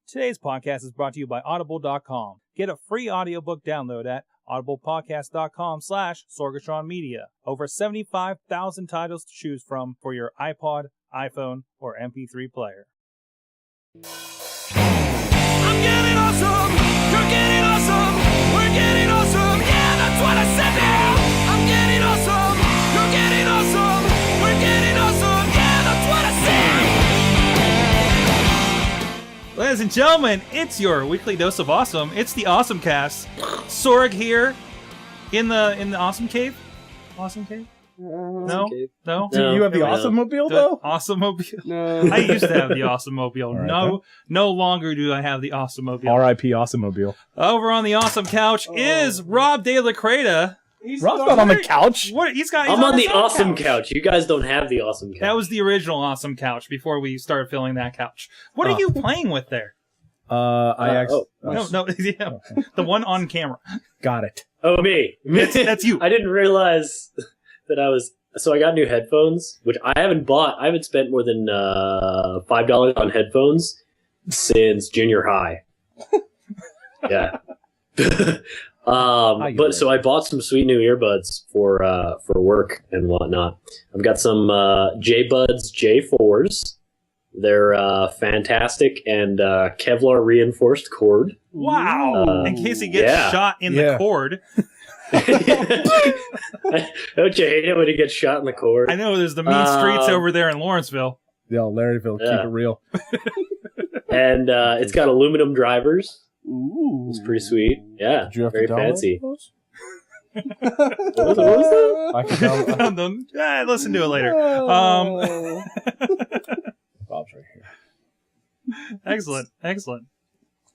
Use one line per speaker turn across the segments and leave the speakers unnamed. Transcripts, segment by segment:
Today's podcast is brought to you by Audible.com. Get a free audiobook download at audiblepodcast.com/Sorgatron Media. Over 75,000 titles to choose from for your iPod, iPhone, or MP3 player.
I'm getting awesome, you're getting awesome, we're getting awesome, yeah, that's what I said now. I'm getting awesome, you're getting awesome, we're getting awesome, yeah, that's what I said.
Ladies and gentlemen, it's your weekly dose of awesome. It's the AwesomeCast. Sorg here in the Awesome Cave. Awesome Cave? No? No?
Do you have the AwesomeMobile, though?
AwesomeMobile?
No.
I used to have the AwesomeMobile.
Right,
No longer do I have the AwesomeMobile.
R.I.P. AwesomeMobile.
Over on the Awesome Couch is Rob De La Creta.
Rob's not on the couch.
What? He's
I'm on the
his own
awesome couch. You guys don't have the awesome couch.
That was the original Awesome Couch before we started filling that couch. What are you playing with there?
The
one on camera.
Got it.
Oh, me.
That's you.
I didn't realize that I was... So I got new headphones, which I haven't bought. I haven't spent more than $5 on headphones since junior high. Yeah. But so I bought some sweet new earbuds for work and whatnot. I've got some J-Buds J4s. They're fantastic and Kevlar reinforced cord.
Wow! In case he gets shot in the cord.
Don't you hate it when he gets shot in the cord?
I know there's the mean streets over there in Lawrenceville.
Yeah, Larryville, keep it real.
And it's got aluminum drivers.
Ooh.
It's pretty sweet. Yeah,
Did you have
very
to download
fancy.
those?
What was that?
I can download.
Listen to it later.
Bob's right here.
Excellent.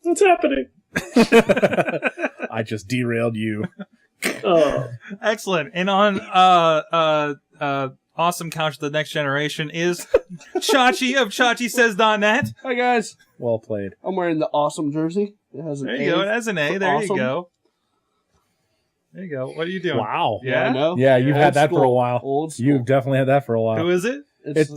What's happening?
I just derailed you.
Oh.
Excellent. And on Awesome Couch, the next generation is Chachi of ChachiSays.net.
Hi guys,
Well played.
I'm wearing the awesome jersey. It has an
There
A.
you go. It has an A.
for
There
awesome.
you go. There you go. What are you doing?
Wow.
Yeah.
I know.
Yeah, you've
Old
had that for a
school.
while.
Old school.
You've definitely had that for a while.
Who is it?
It's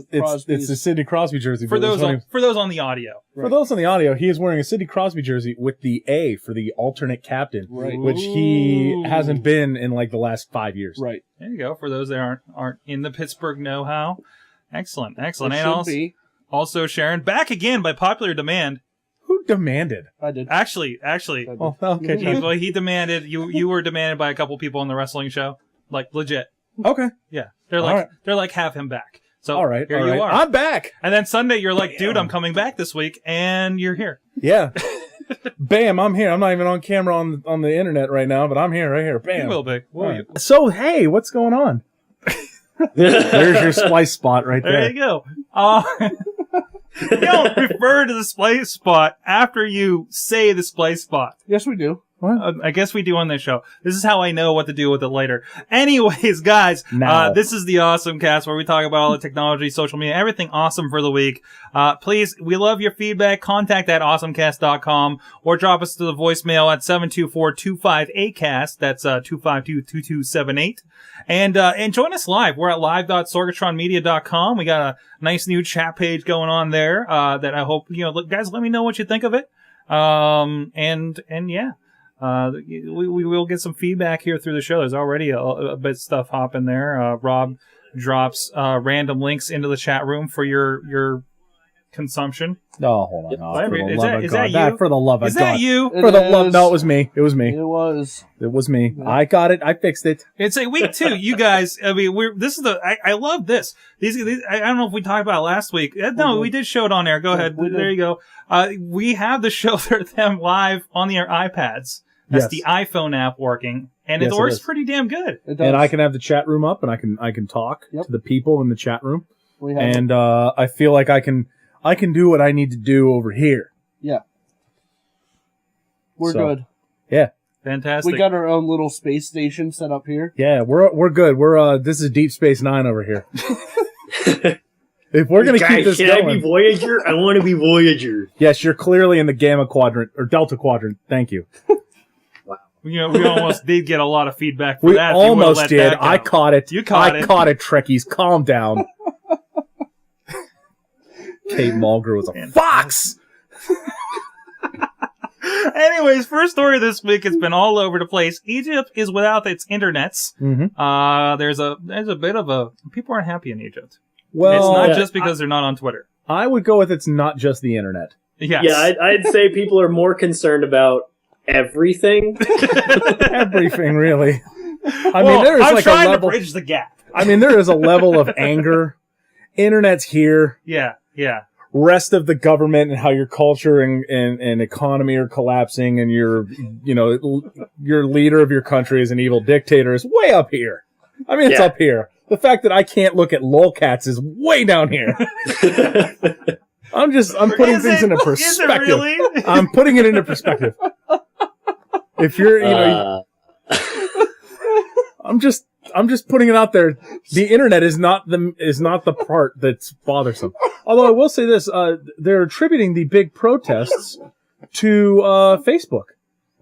the Sidney Crosby jersey.
For
but
those
it's
on the audio.
For those on the audio, he is wearing a Sidney Crosby jersey with the A for the alternate captain,
Right.
which he hasn't been in like the last 5 years.
Right.
There you go. For those that aren't in the Pittsburgh know-how. Excellent.
It
And
should be.
also Sharon, back again by popular demand.
Who demanded?
I did.
Actually,
Oh, okay.
he demanded. You were demanded by a couple people on the wrestling show, like legit.
Okay.
Yeah, they're
All
like
right.
they're like have him back. So
All right.
here
all
you
right.
are.
I'm back.
And then Sunday you're like, dude, I'm coming back this week, and you're here.
Yeah. Bam, I'm here. I'm not even on camera on the internet right now, but I'm here, right here. Bam.
You will be.
All right. So, hey, what's going on? There's your splice spot right
There
there.
you go. You don't refer to the splice spot after you say the splice spot.
Yes, we do.
What?
I guess we do on this show. This is how I know what to do with it later. Anyways, guys,
Now.
this is the Awesome Cast where we talk about all the technology, social media, everything awesome for the week. Please, we love your feedback. Contact at awesomecast.com or drop us to the voicemail at 724-258-CAST. That's 252-2278. And join us live. We're at live.sorgatronmedia.com. We got a nice new chat page going on there that I hope, guys, let me know what you think of it. And yeah. We will get some feedback here through the show. There's already a bit of stuff hopping there. Rob drops random links into the chat room for your consumption.
Oh, hold on. Oh, for the
Is
love
that-
of
is
God.
that you?
That, for the love of
Is
God.
that you?
For the love.
is.
No, it was me. It was me.
It was.
It was me. I got it. I fixed it.
It's a week 2. You guys, I mean, I love this. These, I don't know if we talked about it last week. No, we did show it on air. Go ahead.
we did.
There you go. We have the show them live on their iPads. That's
Yes.
the iPhone app working, and
Yes,
it
it
works
is.
pretty damn good.
It does.
And I can have the chat room up, and I can talk
Yep.
to the people in the chat room.
We have
And I feel like I can do what I need to do over here.
Yeah. We're
So,
good.
Yeah.
Fantastic.
We got our own little space station set up here.
Yeah, we're good. We're this is Deep Space Nine over here. If we're gonna keep this
Can I be
going,
Voyager? I want to be Voyager.
yes, you're clearly in the Gamma Quadrant or Delta Quadrant. Thank you.
We almost did get a lot of feedback for
We
that. if you would've
almost
let
did.
that go.
I caught it.
You caught
I
it.
caught it, Trekkies. Calm down. Kate Mulgrew was a fox.
Anyways, first story this week, it's been all over the place. Egypt is without its internets.
Mm-hmm.
There's a bit of a, people aren't happy in Egypt.
Well,
It's not just because they're not on Twitter.
I would go with it's not just the internet.
Yes.
Yeah, I'd say people are more concerned about everything.
Everything, really. I
Well,
mean, there is
I'm
like
trying
a level.
to bridge the gap.
I mean, there is a level of anger. Internet's here.
Yeah.
Rest of the government and how your culture and economy are collapsing, and your leader of your country is an evil dictator is way up here. I mean, it's
Yeah.
up here. The fact that I can't look at lolcats is way down here. I'm putting
Is
things
it-
into
Is it
perspective.
really?
I'm putting it into perspective. If you're, I'm just putting it out there. The internet is not the part that's bothersome. Although I will say this, they're attributing the big protests to Facebook.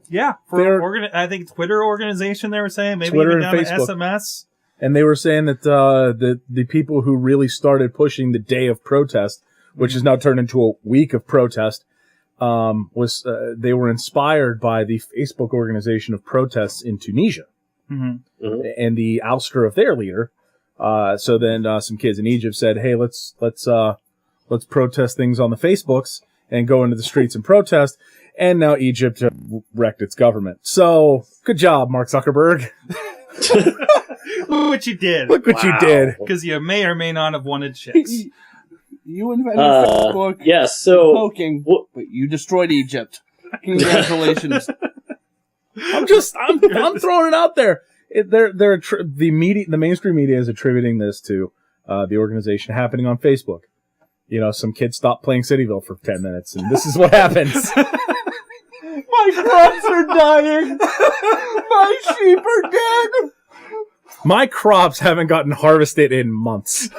Yeah. I think Twitter organization, they were saying, maybe
Twitter
even
and
down to
Facebook.
SMS.
And they were saying that the people who really started pushing the day of protest, which has now turned into a week of protest, they were inspired by the Facebook organization of protests in Tunisia.
Mm-hmm.
And the ouster of their leader. So then some kids in Egypt said, "Hey, let's protest things on the Facebooks and go into the streets and protest." And now Egypt wrecked its government. So good job, Mark Zuckerberg.
Look what you did.
Look what you did.
Because you may or may not have wanted chicks.
You invented Facebook
Yes, so
poking, but you destroyed Egypt. Congratulations.
I'm throwing it out there. The mainstream media is attributing this to the organization happening on Facebook. Some kids stopped playing Cityville for 10 minutes, and this is what happens.
My crops are dying. My sheep are dead.
My crops haven't gotten harvested in months.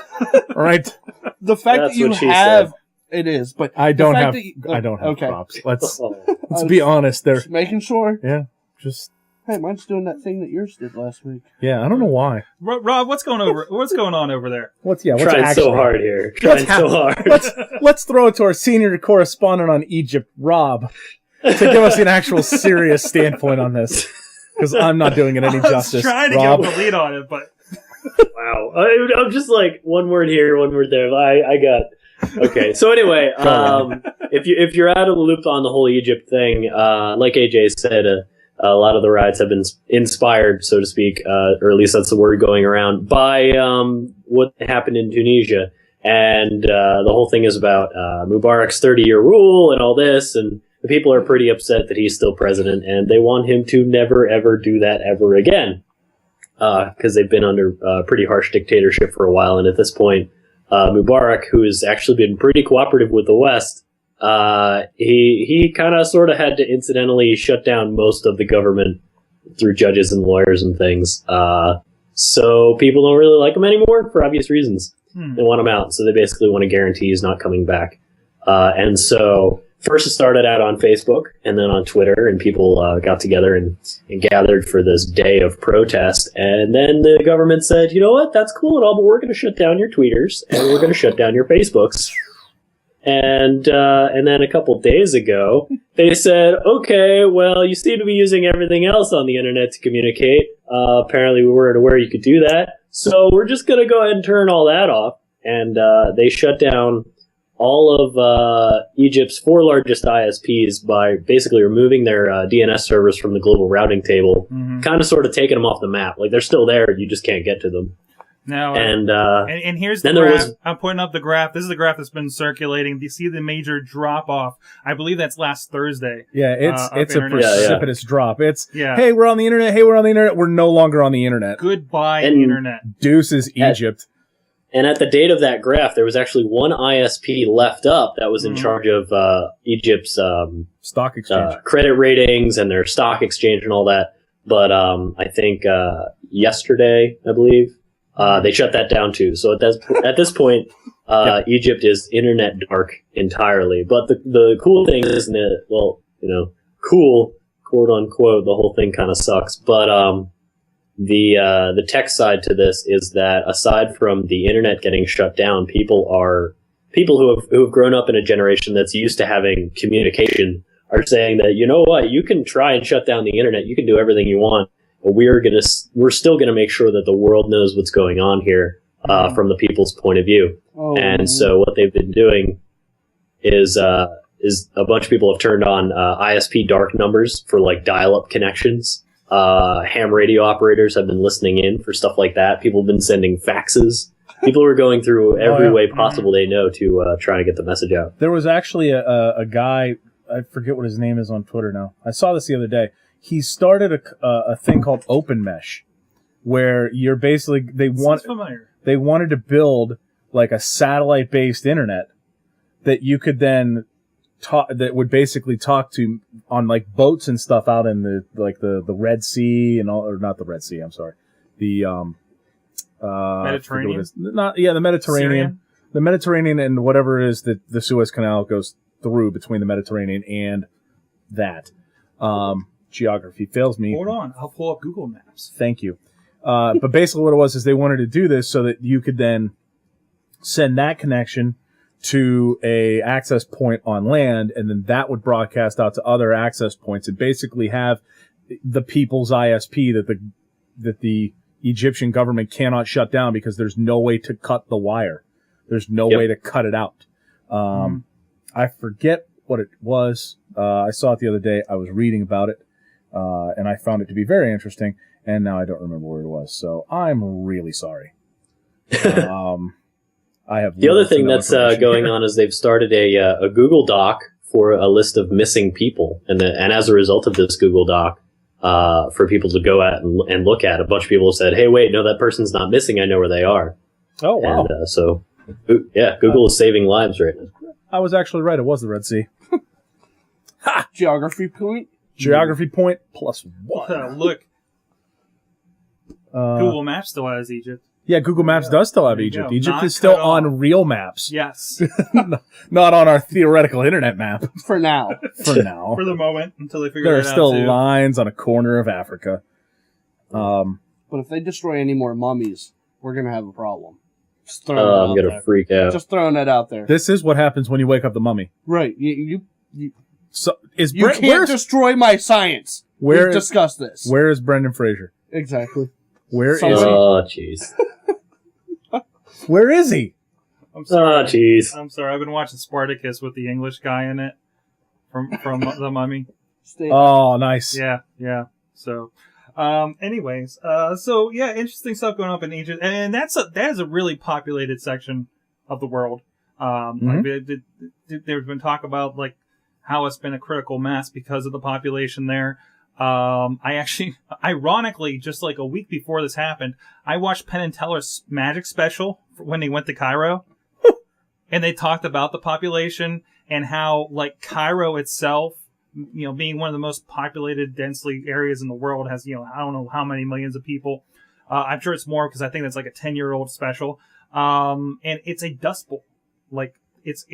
All right,
The fact
That's
that you
what she
have it is, but
I don't have
okay.
crops. Let's be honest. They're
Just making sure.
just
Hey, mine's doing that thing that yours did last week.
I don't know why.
Rob, what's going on over there?
What's
trying
actually
so hard here. Trying so hard.
Let's throw it to our senior correspondent on Egypt, Rob, to give us an actual serious standpoint on this. Because I'm not doing it any
I was
justice.
trying to
Rob.
get the lead on it, but
Wow. I'm just like one word here, one word there. I got. Okay. So anyway, if you're out of the loop on the whole Egypt thing, like AJ said, a lot of the riots have been inspired, so to speak, or at least that's the word going around, by what happened in Tunisia. And the whole thing is about Mubarak's 30-year rule and all this, and the people are pretty upset that he's still president, and they want him to never, ever do that ever again, because they've been under pretty harsh dictatorship for a while, and at this point, Mubarak, who has actually been pretty cooperative with the West, he kind of sort of had to incidentally shut down most of the government through judges and lawyers and things. So people don't really like him anymore for obvious reasons. They want him out. So they basically want to guarantee he's not coming back. And so first it started out on Facebook and then on Twitter, and people got together and gathered for this day of protest. And then the government said, you know what, that's cool and all, but we're going to shut down your tweeters and we're going to shut down your Facebooks. And then a couple days ago, they said, okay, well, you seem to be using everything else on the internet to communicate. Apparently we weren't aware you could do that. So we're just going to go ahead and turn all that off. And they shut down all of Egypt's 4 largest ISPs by basically removing their DNS servers from the global routing table, kind of sort of taking them off the map. Like, they're still there, you just can't get to them.
now,
And
here's the
then there
graph.
was-
I'm putting up the graph. This is the graph that's been circulating. Do you see the major drop off? I believe that's last Thursday.
Yeah, it's a
internet.
precipitous drop. It's,
Yeah.
hey, we're on the internet. Hey, we're on the internet. We're no longer on the internet.
Goodbye,
And-
internet.
Deuces, Egypt.
And at the date of that graph, there was actually one ISP left up that was in charge of Egypt's
Stock exchange.
credit ratings and their stock exchange and all that. But I think yesterday, I believe, they shut that down too. So at this point, Egypt is internet dark entirely. But the cool thing is that, well, cool, quote unquote, the whole thing kind of sucks. But the tech side to this is that aside from the internet getting shut down, people who have grown up in a generation that's used to having communication are saying that, you know what, you can try and shut down the internet, you can do everything you want, but we're still gonna make sure that the world knows what's going on here from the people's point of view.
Oh.
And so what they've been doing is a bunch of people have turned on ISP dark numbers for like dial-up connections. Ham radio operators have been listening in for stuff like that. People have been sending faxes. People are going through every way possible they know to try and get the message out.
There was actually a guy, I forget what his name is on Twitter now. I saw this the other day. He started a thing called Open Mesh, where you're basically they wanted to build like a satellite-based internet that you could then that would basically talk to on like boats and stuff out in the Red Sea and all, or not the Red Sea. I'm sorry, the
Mediterranean.
The Mediterranean,
Syrian?
the Mediterranean, and whatever it is that the Suez Canal goes through between the Mediterranean and that. Geography fails me.
Hold on, I'll pull up Google Maps.
Thank you. But basically what it was is they wanted to do this so that you could then send that connection to a access point on land, and then that would broadcast out to other access points and basically have the people's ISP that the Egyptian government cannot shut down because there's no way to cut the wire. There's no way to cut it out. I forget what it was. I saw it the other day. I was reading about it, and I found it to be very interesting, and now I don't remember where it was. So I'm really sorry. I have
the other thing that's going on is they've started a Google Doc for a list of missing people, and as a result of this Google Doc, for people to go at and look at, a bunch of people have said, "Hey, wait, no, that person's not missing. I know where they are."
Oh wow!
And, so Google is saving lives right now.
I was actually right. It was the Red Sea.
Ha! Geography point.
Geography point +1.
Look, Google Maps still has Egypt.
Yeah, Google Maps does still have
There you
Egypt.
go.
Egypt
Not
is still
cut
on
off.
real maps.
Yes,
Not on our theoretical internet map
For now.
for now.
for the moment until they figure
There are
it out.
still
too.
lines on a corner of Africa.
But if they destroy any more mummies, we're going to have a problem. Just throwing
I'm
that out
gonna
there.
freak out.
Just throwing that out there.
This is what happens when you wake up the mummy.
Right. You
So is
can't destroy my science.
where
We've
is
discussed this.
where is Brendan Fraser?
Exactly.
Where is
Somebody-
he?
Oh, jeez.
Where is he?
I'm sorry.
Oh, jeez.
I'm sorry. I've been watching Spartacus with the English guy in it from the Mummy.
Oh, nice.
Yeah. So, anyways, interesting stuff going up in Egypt, and that is a really populated section of the world. Like there's been talk about like how it's been a critical mass because of the population there. I actually, ironically, just like a week before this happened, I watched Penn and Teller's Magic special when they went to Cairo, and they talked about the population and how like Cairo itself, you know, being one of the most populated, densely areas in the world, has, you know, I don't know how many millions of people. I'm sure it's more because I think that's like a 10-year-old special. And it's a dust bowl. Like it's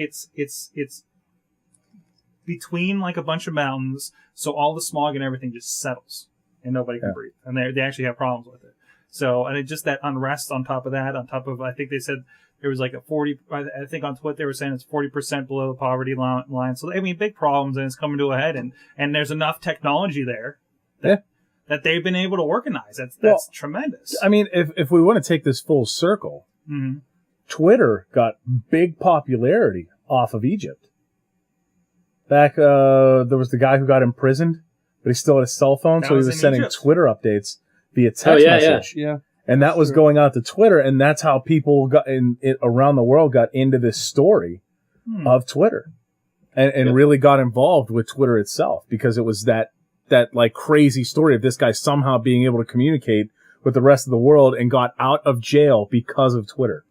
between like a bunch of mountains, so all the smog and everything just settles and nobody can breathe. And they actually have problems with it. So, and it just that unrest on top of that, on top of, I think they said there was like a 40, I think on Twitter they were saying it's 40% below the poverty line. So, I mean, big problems, and it's coming to a head, and there's enough technology there that they've been able to organize. That's tremendous.
I mean, if we want to take this full circle, Twitter got big popularity off of Egypt. Back, there was the guy who got imprisoned, but he still had a cell phone, so he was sending
Egypt.
Twitter updates via text message.
Yeah.
And that was going out to Twitter, and that's how people got around the world got into this story of Twitter, and really got involved with Twitter itself, because it was that like crazy story of this guy somehow being able to communicate with the rest of the world and got out of jail because of Twitter.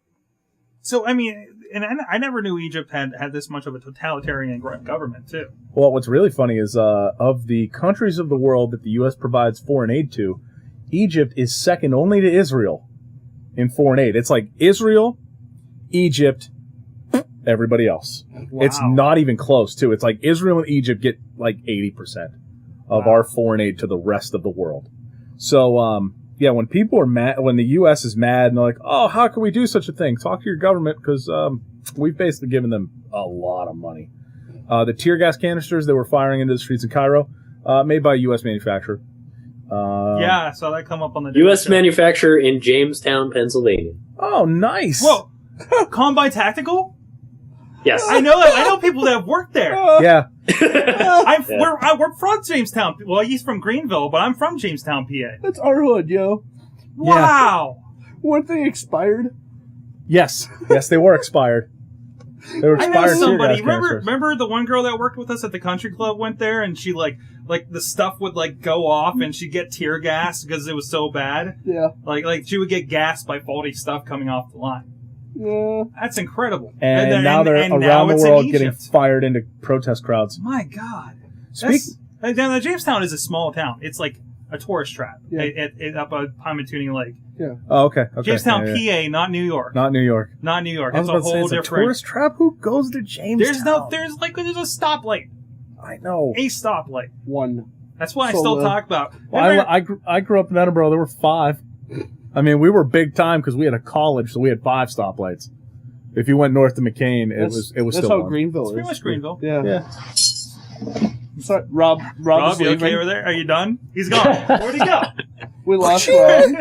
So, I mean, and I never knew Egypt had this much of a totalitarian government, too.
Well, what's really funny is of the countries of the world that the U.S. provides foreign aid to, Egypt is second only to Israel in foreign aid. It's like Israel, Egypt, everybody else.
Wow.
It's not even close, too. It's like Israel and Egypt get like 80% of our foreign aid to the rest of the world. So, yeah, when people are mad, when the U.S. is mad and they're like, oh, how can we do such a thing? Talk to your government, because we've basically given them a lot of money. The tear gas canisters that were firing into the streets in Cairo, made by a U.S. manufacturer.
Yeah, I saw that come up on the
U.S.
show.
manufacturer in Jamestown, Pennsylvania.
Oh, nice.
Whoa, Combine Tactical?
Yes.
I know people that have worked there.
Yeah.
I work from Jamestown. Well, he's from Greenville, but I'm from Jamestown, PA.
That's our hood, yo.
Wow.
Weren't they expired?
Yes. Yes, they were expired. They were
I
expired
know somebody.
tear gas canisters.
Remember the one girl that worked with us at the country club went there, and she like the stuff would like go off, and she'd get tear gas because it was so bad.
Yeah.
Like she would get gassed by faulty stuff coming off the line.
Yeah.
That's incredible.
And now they're
and
around
now
the
it's in
world getting
Egypt.
fired into protest crowds.
My God.
Speak.
Now, Jamestown is a small town. It's like a tourist trap
Yeah.
up a Pymatuning Lake.
Oh, okay.
Jamestown,
Yeah.
PA, not New York.
Not New York.
Not New York.
I was
It's
about
a
to say,
whole
it's a
different.
tourist trap? Who goes to Jamestown?
There's a stoplight.
I know.
A stoplight.
One.
That's what I
So,
still talk about.
Well, I grew up in Edinburgh. There were 5. I mean, we were big time because we had a college, so we had 5 stoplights. If you went north to McCain, it was
That's
still
how
one.
Greenville
It's
is.
pretty much Greenville.
Yeah.
Yeah.
Sorry, Rob
Rob,
is
you
leaving.
okay over there? Are you done? He's gone. Where'd he go?
We lost Rob.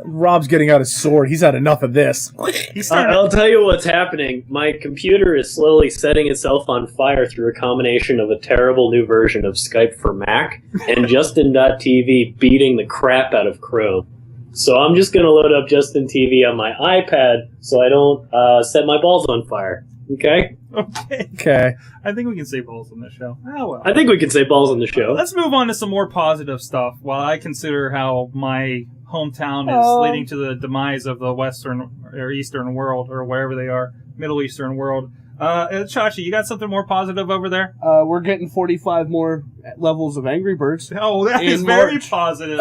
Rob's getting out his sword. He's had enough of this.
He's starting.
I'll tell you what's happening. My computer is slowly setting itself on fire through a combination of a terrible new version of Skype for Mac and Justin.tv beating the crap out of Chrome. So I'm just going to load up Justin TV on my iPad so I don't set my balls on fire. Okay?
Okay.
Okay.
I think we can say balls on this show. Oh, well.
I think we can say balls on the show.
Let's move on to some more positive stuff while I consider how my hometown is leading to the demise of the Western or Eastern world or wherever they are, Middle Eastern world. Chachi, you got something more positive over there?
We're getting 45 more levels of Angry Birds
Oh, that
In
is very
March.
positive.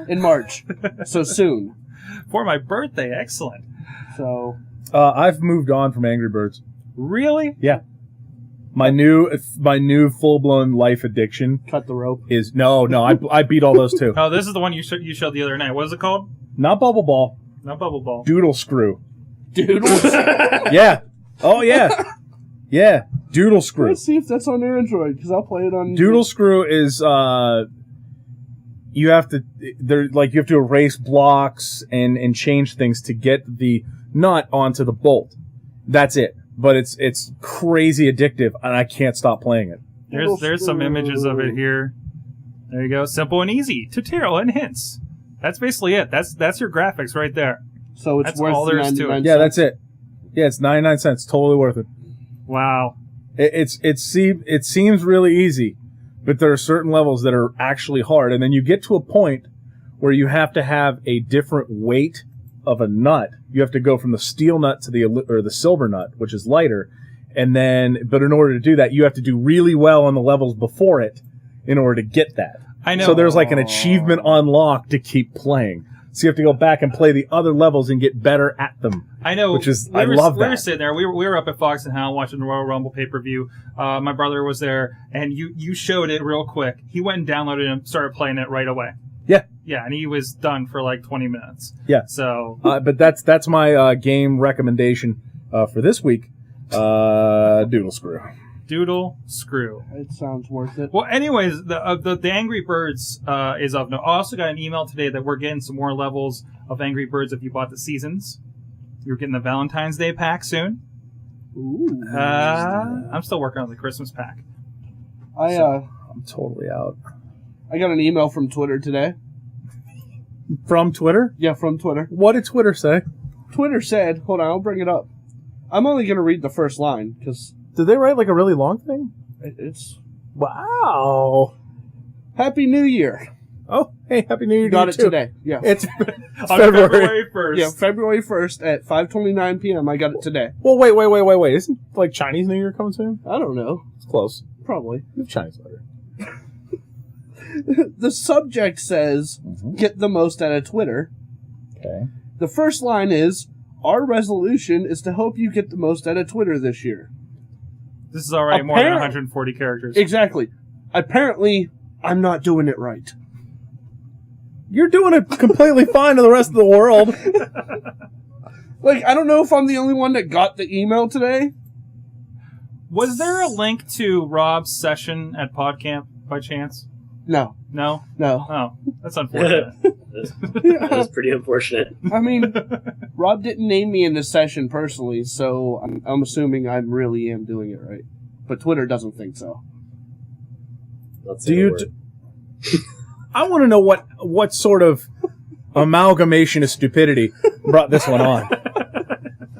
in March. So soon.
For my birthday, excellent.
So
I've moved on from Angry Birds.
Really?
Yeah. My new full blown life addiction
cut the rope.
is no. I beat all those too.
Oh, this is the one you showed the other night. What is it called?
Not Bubble Ball.
Not Bubble Ball.
Doodle Screw.
Doodles.
Yeah. Oh yeah. Yeah. Doodle Screw.
Let's see if that's on Android, because I'll play it on
Doodle Screw is you have to erase blocks and change things to get the nut onto the bolt. That's it. But it's crazy addictive, and I can't stop playing it.
There's some images of it here. There you go. Simple and easy. Tutorial and hints. That's basically it. That's your graphics right there.
So it's
That's
worth
all
the
there is to it.
99
Yeah,
cents.
that's it. Yeah, it's 99 cents. Totally worth it.
Wow.
It seems really easy, but there are certain levels that are actually hard, and then you get to a point where you have to have a different weight of a nut. You have to go from the steel nut to the silver nut, which is lighter, but in order to do that, you have to do really well on the levels before it in order to get that.
I know.
So there's like an achievement unlock to keep playing. So you have to go back and play the other levels and get better at them.
I know.
Which is, I love that.
We were sitting there. We were up at Fox and Hound watching the Royal Rumble pay-per-view. My brother was there, and you showed it real quick. He went and downloaded it and started playing it right away.
Yeah.
Yeah, and he was done for like 20 minutes.
Yeah.
So.
But that's my game recommendation for this week. Doodle Screw.
Doodle Screw.
It sounds worth it.
Well, anyways, the Angry Birds is of note. I also got an email today that we're getting some more levels of Angry Birds if you bought the seasons. You're getting the Valentine's Day pack soon.
Ooh.
I'm still working on the Christmas pack.
I'm totally out.
I got an email from Twitter today.
From Twitter?
Yeah, from Twitter.
What did Twitter say?
Twitter said, hold on, I'll bring it up. I'm only going to read the first line, because
Did they write like a really long thing?
it's
Wow.
Happy New Year.
Oh, hey, Happy New Year to
Got
you
it
too.
today. Yeah.
It's
On
February.
February 1st.
Yeah, February 1st at 5:29 p.m. I got it today.
Well, wait. Isn't like Chinese New Year coming soon?
I don't know.
It's close.
Probably.
You have Chinese New Year.
The subject says, get the most out of Twitter.
Okay.
The first line is, our resolution is to help you get the most out of Twitter this year.
This is already more than
Apparent-
140 characters.
Exactly. Apparently, I'm not doing it right.
You're doing it completely fine to the rest of the world.
Like, I don't know if I'm the only one that got the email today.
Was there a link to Rob's session at PodCamp by chance?
No.
No?
No.
Oh, that's unfortunate.
That was pretty unfortunate.
I mean, Rob didn't name me in the session personally, so I'm assuming I really am doing it right. But Twitter doesn't think so.
Let's
Do
say
you?
the word.
I want to know what sort of amalgamation of stupidity brought this one on.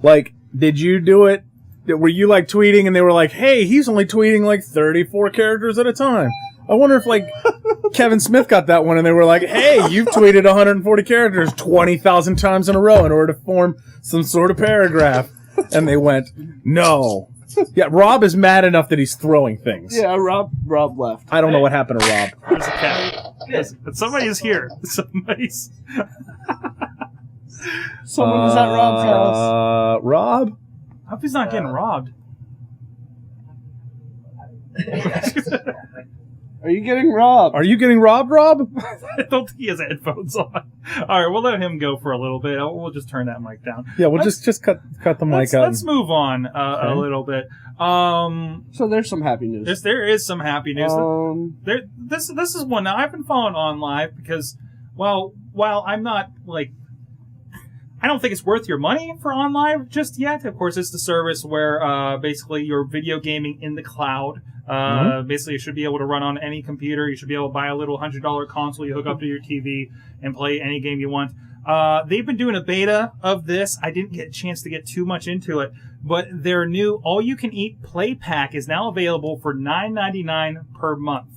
Like, did you do it? Were you like tweeting and they were like, "Hey, he's only tweeting like 34 characters at a time." I wonder if like Kevin Smith got that one and they were like, "Hey, you've tweeted 140 characters 20,000 times in a row in order to form some sort of paragraph," and they went, "No." Yeah, Rob is mad enough that he's throwing things.
Yeah, Rob left.
I don't know what happened to Rob.
There's a cat. But somebody's here. Somebody's...
Someone was at Rob's house.
Rob?
I hope he's not getting robbed.
Are you getting robbed?
Are you getting robbed, Rob?
I don't think he has headphones on. All right, we'll let him go for a little bit. We'll just turn that mic down.
Yeah, we'll just cut the mic out.
Let's move on a little bit.
So there's some happy news.
There is some happy news. This is one now I've been following on live because, well, while I'm not like, I don't think it's worth your money for OnLive just yet. Of course, it's the service where basically you're video gaming in the cloud. Basically, you should be able to run on any computer. You should be able to buy a little $100 console you hook up to your TV and play any game you want. They've been doing a beta of this. I didn't get a chance to get too much into it, but their new all-you-can-eat play pack is now available for $9.99 per month.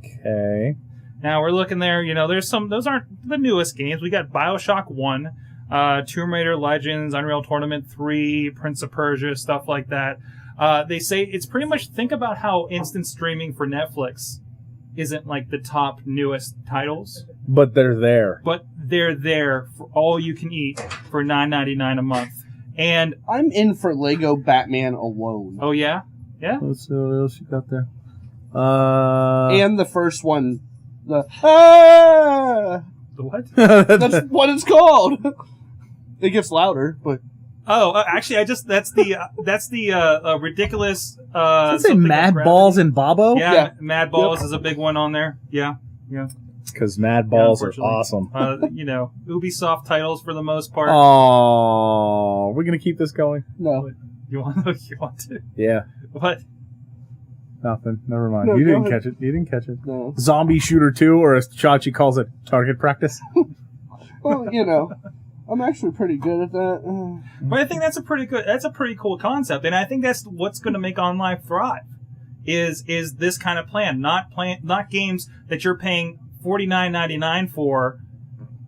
Okay.
Now we're looking there. You know, there's some. Those aren't the newest games. We got BioShock 1, Tomb Raider Legends, Unreal Tournament 3, Prince of Persia, stuff like that. They say it's pretty much, think about how instant streaming for Netflix isn't like the top newest titles.
But they're there.
But they're there for all you can eat for $9.99 a month. And
I'm in for Lego Batman alone.
oh yeah? Yeah?
Let's see what else you got there.
And the first one. The
what?
That's what it's called. It gets louder, but
Oh, actually, that's the ridiculous.
Does it say
something
Mad
with
Balls and Bobo?
Yeah, Mad Balls is a big one on there. Yeah.
Because Mad Balls are
unfortunately.
awesome.
You know, Ubisoft titles for the most part.
Oh, we're gonna keep this going.
no.
You want to?
Yeah,
What?
nothing. Never mind.
No,
You
go
didn't
ahead.
catch it. You didn't catch it.
No.
Zombie Shooter 2, or as Chachi calls it, target practice.
Well, you know, I'm actually pretty good at that.
But I think that's a pretty cool concept, and I think that's what's going to make OnLive thrive. Is this kind of plan, not games that you're paying $49.99 for.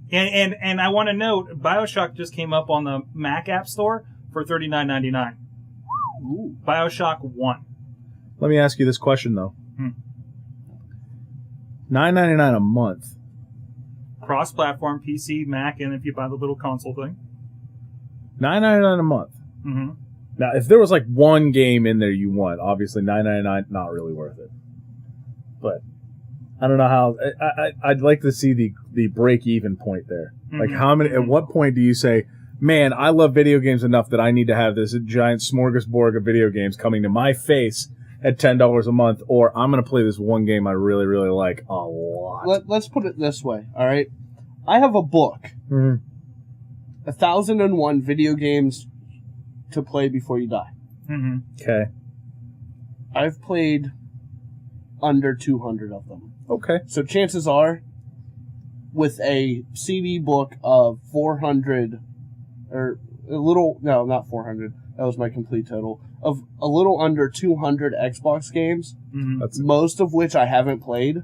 And I want to note, BioShock just came up on the Mac App Store for $39.99.
Ooh.
BioShock 1.
Let me ask you this question though. $9.99 a month.
Cross-platform, PC, Mac, and if you buy the little console thing.
$9.99 a month.
Mm-hmm.
Now, if there was like one game in there you want, obviously $9.99 not really worth it. But I don't know how. I'd like to see the break-even point there. Like how many? At what point do you say, "Man, I love video games enough that I need to have this giant smorgasbord of video games coming to my face at $10 a month," or I'm going to play this one game I really, really like a lot.
Let's put it this way, all right? I have a book. 1,001 video games to play before you die.
Mm-hmm.
Okay.
I've played under 200 of them.
Okay.
So chances are, with a CD book of 400, or a little, no, not 400, that was my complete total, of a little under 200 Xbox games,
Mm-hmm.
most of which I haven't played,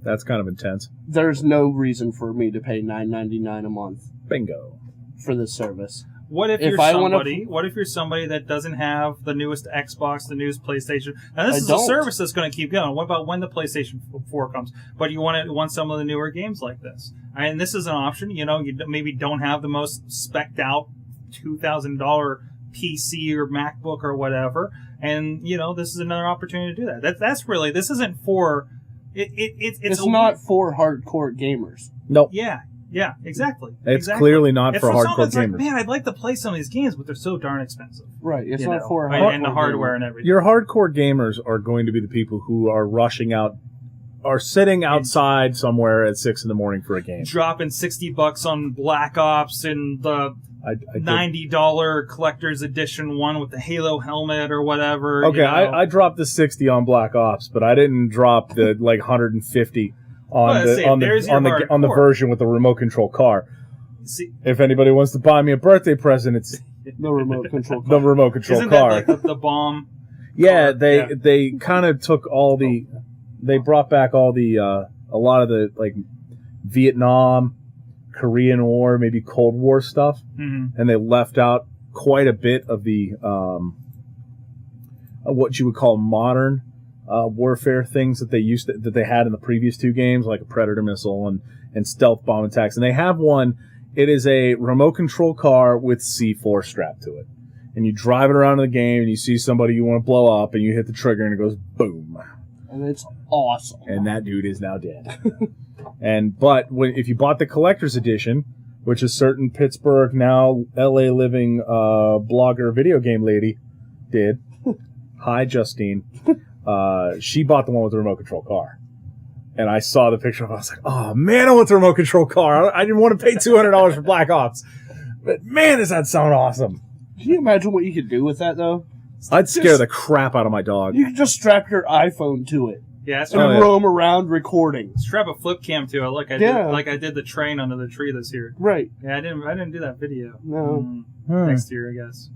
That's kind of intense.
there's no reason for me to pay $9.99 a month
Bingo.
for this service.
What if,
If
you're
I wanna-
somebody? What if you're somebody that doesn't have the newest Xbox, the newest PlayStation? Now this
I
is
don't.
a service that's going to keep going. What about when the PlayStation 4 comes? But you want some of the newer games like this, and this is an option. You know, you maybe don't have the most specced out $2,000 PC or MacBook or whatever, and you know this is another opportunity to do that. That's really, this isn't for. It's
It's not for hardcore gamers.
Nope.
Yeah. Yeah, exactly.
It's
exactly.
clearly not
It's
for
someone
hardcore
that's like,
gamers.
man, I'd like to play some of these games, but they're so darn expensive.
Right. It's
You
not
know,
for a
and the
hardcore
hardware
gamer.
and everything.
Your hardcore gamers are going to be the people who are rushing out, are sitting outside somewhere at 6 a.m. for a game.
Dropping $60 on Black Ops and the
I did-
$90 collector's edition one with the Halo helmet or whatever.
Okay,
you know.
I dropped the 60 on Black Ops, but I didn't drop the like 150 on
Well,
the
see,
on
there's
the
your
on the
hardcore.
version with the remote control car.
See,
If anybody wants to buy me a birthday present, it's
No remote control.
the remote control
isn't
car.
that like the bomb?
Yeah,
car?
they kind of took all the, they brought back all the a lot of the like Vietnam, Korean War, maybe Cold War stuff,
Mm-hmm.
and they left out quite a bit of the what you would call modern warfare things that they had in the previous two games, like a Predator missile and stealth bomb attacks. And they have one. It is a remote control car with C4 strapped to it. And you drive it around in the game, and you see somebody you want to blow up, and you hit the trigger, and it goes boom.
And it's awesome.
And that dude is now dead. But if you bought the collector's edition, which a certain Pittsburgh, now LA living blogger video game lady did, hi Justine, she bought the one with the remote control car. And I saw the picture of it. I was like, oh man, I want the remote control car. I didn't want to pay $200 for Black Ops. But man, does that sound awesome.
Can you imagine what you could do with that, though?
I'd scare the crap out of my dog.
You could just strap your iPhone to it
Yeah, that's
and
right.
yeah.
roam around recording.
Strap a flip cam to it, like I did the train under the tree this year.
Right.
Yeah, I didn't do that video.
No.
Next year, I guess.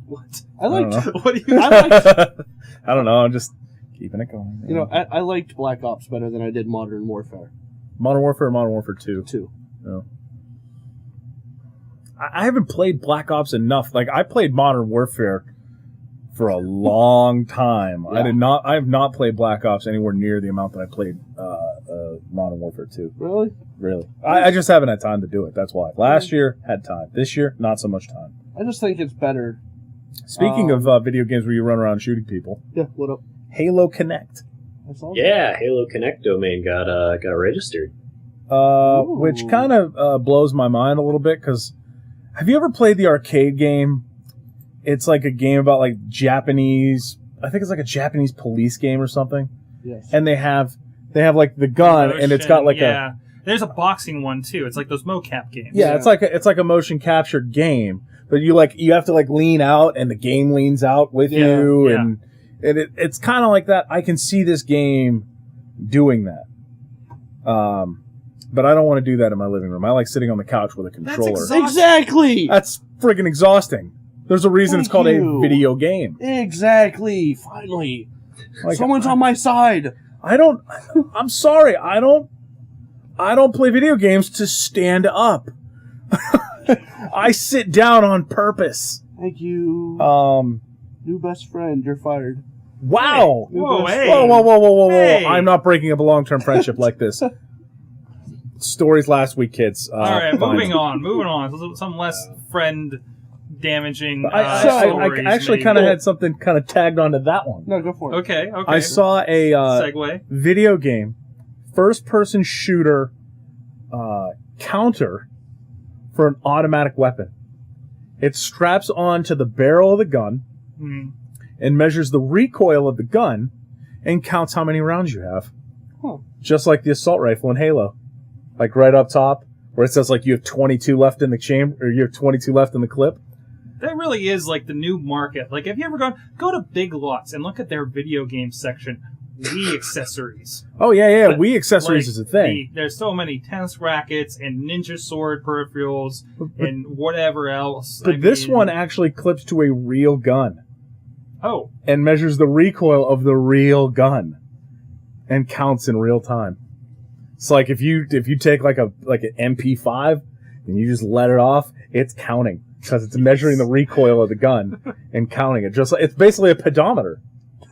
What?
I liked,
don't
What do you?
I liked,
I don't know. I'm just keeping it going.
you know, I liked Black Ops better than I did Modern Warfare
Modern Warfare or Modern Warfare 2?
2.
No. I haven't played Black Ops enough. Like, I played Modern Warfare for a long time.
Yeah.
I have not played Black Ops anywhere near the amount that I played Modern Warfare 2.
Really?
Really. I just haven't had time to do it. That's why. Last year, had time. This year, not so much time.
I just think it's better.
Speaking of video games where you run around shooting people,
Yeah, what up?
Halo Connect.
I saw that.
Yeah, Halo Connect domain got registered.
Which kind of blows my mind a little bit, because have you ever played the arcade game? It's like a game about like Japanese, I think it's like a Japanese police game or something.
Yes.
And they have like the gun, and it's got like
yeah. There's a boxing one too. It's like those mocap games.
yeah, it's like a motion capture game, but you have to like lean out, and the game leans out with you,
yeah.
and it's kind of like that. I can see this game doing that. But I don't want to do that in my living room. I like sitting on the couch with a controller.
Exactly!
That's friggin' exhausting. There's a reason it's
Thank
called
you.
a video game.
Exactly! Finally!
Like,
Someone's on my side!
I'm sorry, I don't play video games to stand up. I sit down on purpose.
Thank you. New best friend, you're fired.
Wow.
Whoa,
best
hey.
Whoa.
Hey.
I'm not breaking up a long-term friendship like this. Stories last week, kids.
All right,
fine.
moving on. Some less friend damaging
I
stories.
actually
maybe.
kind of had something kind of tagged onto that one.
No, go for it.
Okay.
I saw a
Segue.
video game, first-person shooter counter for an automatic weapon. It straps onto the barrel of the gun
Hmm.
and measures the recoil of the gun and counts how many rounds you have.
Huh.
Just like the assault rifle in Halo. Like right up top, where it says like you have 22 left in the chamber, or you have 22 left in the clip.
That really is like the new market. Like, have you ever go to Big Lots and look at their video game section? Wii accessories.
Oh yeah.
But,
Wii accessories
like,
is a thing.
There's so many tennis rackets and ninja sword peripherals and whatever else.
But this one actually clips to a real gun
Oh,
and measures the recoil of the real gun and counts in real time. It's like if you take like an MP5 and you just let it off, it's counting because it's measuring the recoil of the gun and counting it. Just like, it's basically a pedometer.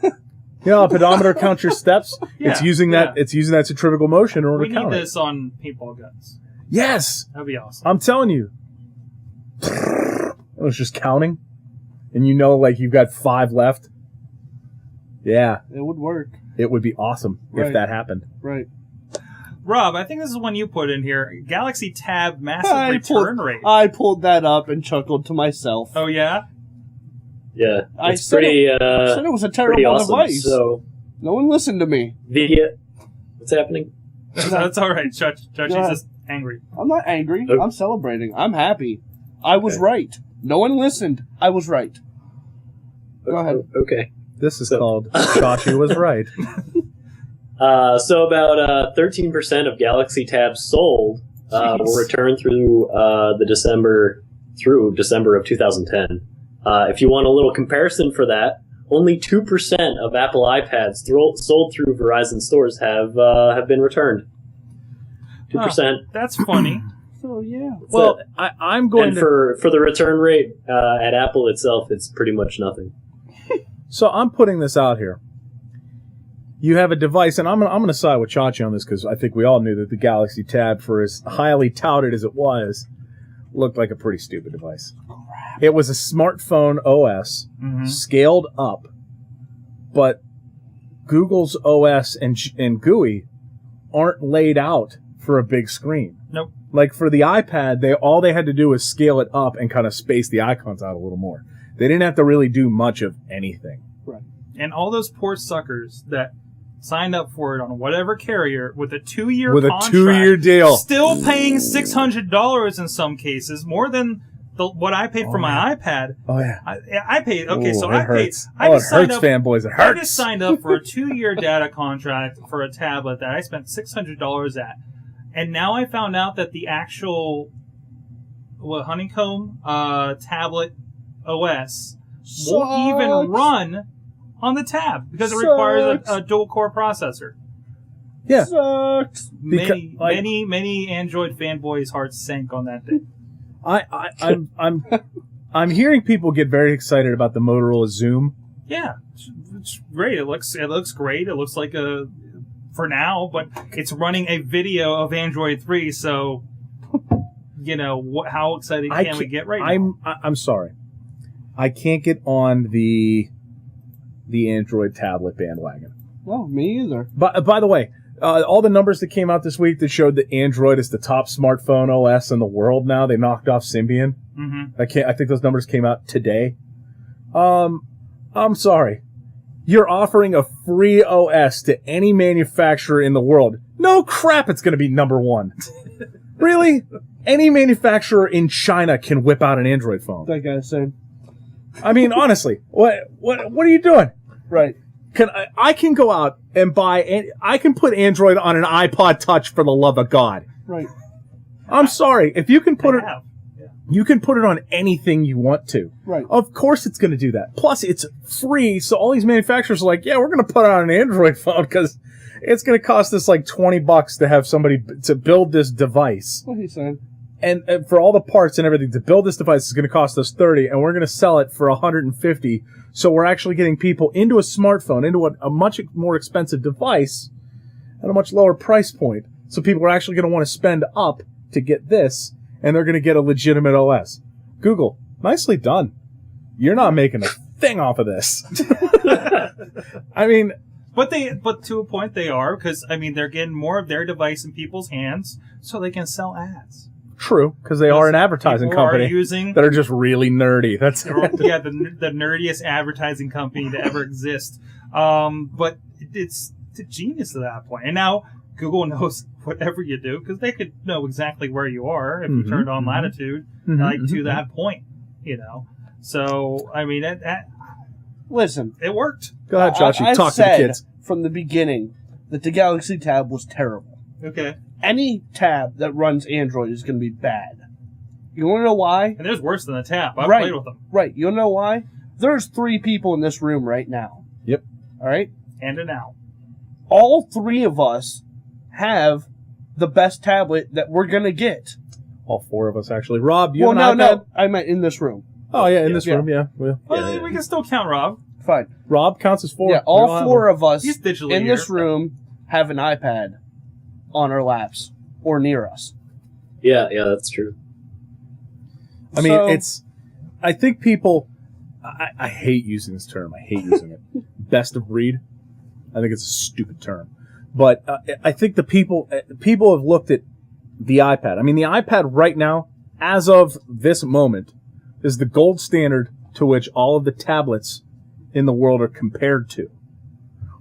You know, a pedometer counts your steps.
Yeah,
It's using that.
yeah.
It's using that centrifugal motion in order
we
to
need
count
this on paintball guns.
it. Yes,
That'd be awesome.
I'm telling you. It was just counting, and you know, like you've got 5 left. Yeah,
It would work.
it would be awesome if
Right.
that happened.
Right.
Rob, I think this is one you put in here. Galaxy Tab massive return rate.
I pulled that up and chuckled to myself.
Oh, yeah?
Yeah,
I
it's
said
pretty.
I said it was a
pretty
terrible
awesome.
device.
So
No one listened to me.
what's happening?
That's all right, Judge. He's
ahead.
just angry.
I'm not angry.
Oh.
I'm celebrating. I'm happy. I was right. No one listened. I was right. Go ahead.
Okay.
This is
So-
called Chachi was right.
So about 13% of Galaxy Tabs sold were returned through December of 2010. If you want a little comparison for that, only 2% of Apple iPads sold through Verizon stores have been returned. 2%.
That's funny.
So yeah.
Well, I'm going
And
to.
for the return rate at Apple itself, it's pretty much nothing.
So I'm putting this out here. You have a device, and I'm going to side with Chachi on this because I think we all knew that the Galaxy Tab, for as highly touted as it was, looked like a pretty stupid device. It was a smartphone OS scaled up, but Google's OS and GUI aren't laid out for a big screen.
Nope.
Like for the iPad, all they had to do was scale it up and kind of space the icons out a little more. They didn't have to really do much of anything.
And all those poor suckers that signed up for it on whatever carrier with a 2-year
With
contract,
a 2-year deal.
still paying $600 in some cases, more than what I paid for my iPad.
Oh, yeah.
I paid. Okay, so
it
I paid.
hurts.
I
It
just signed
hurts,
up.
fanboys. It
I
hurts.
just signed up for a 2-year data contract for a tablet that I spent $600 at, and now I found out that the actual Honeycomb tablet OS won't even run on the Tab because it requires a dual-core processor.
Yeah.
Sucks.
Many Android fanboys' hearts sank on that day.
I'm hearing people get very excited about the Motorola Zoom.
Yeah, it's great. It looks great. It looks like for now, but it's running a video of Android 3. So, how excited can we get right now?
I'm sorry, I can't get on the Android tablet bandwagon.
No, me either.
But by the way, all the numbers that came out this week that showed that Android is the top smartphone OS in the world now. They knocked off Symbian.
Mm-hmm.
I think those numbers came out today. I'm sorry. You're offering a free OS to any manufacturer in the world. No crap, it's going to be number one. Really? Any manufacturer in China can whip out an Android phone.
That guy's saying.
I mean, honestly, what are you doing?
Right.
I can go out and I can put Android on an iPod Touch for the love of God.
Right.
I'm sorry. If you can put it,
Yeah.
you can put it on anything you want to.
Right.
Of course it's going to do that. Plus, it's free, so all these manufacturers are like, yeah, we're going to put it on an Android phone because it's going to cost us like $20 to have somebody to build this device.
What he's saying.
And for all the parts and everything, to build this device is going to cost us $30, and we're going to sell it for $150. So we're actually getting people into a smartphone, into a much more expensive device at a much lower price point. So people are actually going to want to spend up to get this, and they're going to get a legitimate OS. Google, nicely done. You're not making a thing off of this. I mean,
But to a point they are, because they're getting more of their device in people's hands so they can sell ads.
true, because they are an advertising
People
company
are using
that are just really nerdy. That's
the nerdiest advertising company to ever exist. But it's genius at that point. And now Google knows whatever you do because they could know exactly where you are if you turned on latitude, to that point. So
Listen.
it worked.
Go ahead, Josh.
I've
Talk to the
said
kids.
from the beginning that the Galaxy Tab was terrible.
Okay,
Any tab that runs Android is going to be bad. You want to know why?
and there's worse than the Tab. I've
Right.
played with them,
Right. You want to know why? There's 3 people in this room right now.
Yep.
All right?
and an out.
All 3 of us have the best tablet that we're going to get.
All 4 of us, actually. Rob, you
Well,
have an iPad?
no. I meant in this room.
Oh, yeah, in this
Yeah.
room, yeah. Well,
Well, we can still count Rob.
Fine.
Rob counts as 4.
Yeah, all 4 of us
He's digitally
in this
here.
room have an iPad on our laps or near us.
Yeah, that's true.
I mean,
So-
I think people, I hate using this term. I hate using it. Best of breed. I think it's a stupid term. But I think the people have looked at the iPad. I mean, the iPad right now, as of this moment, is the gold standard to which all of the tablets in the world are compared to.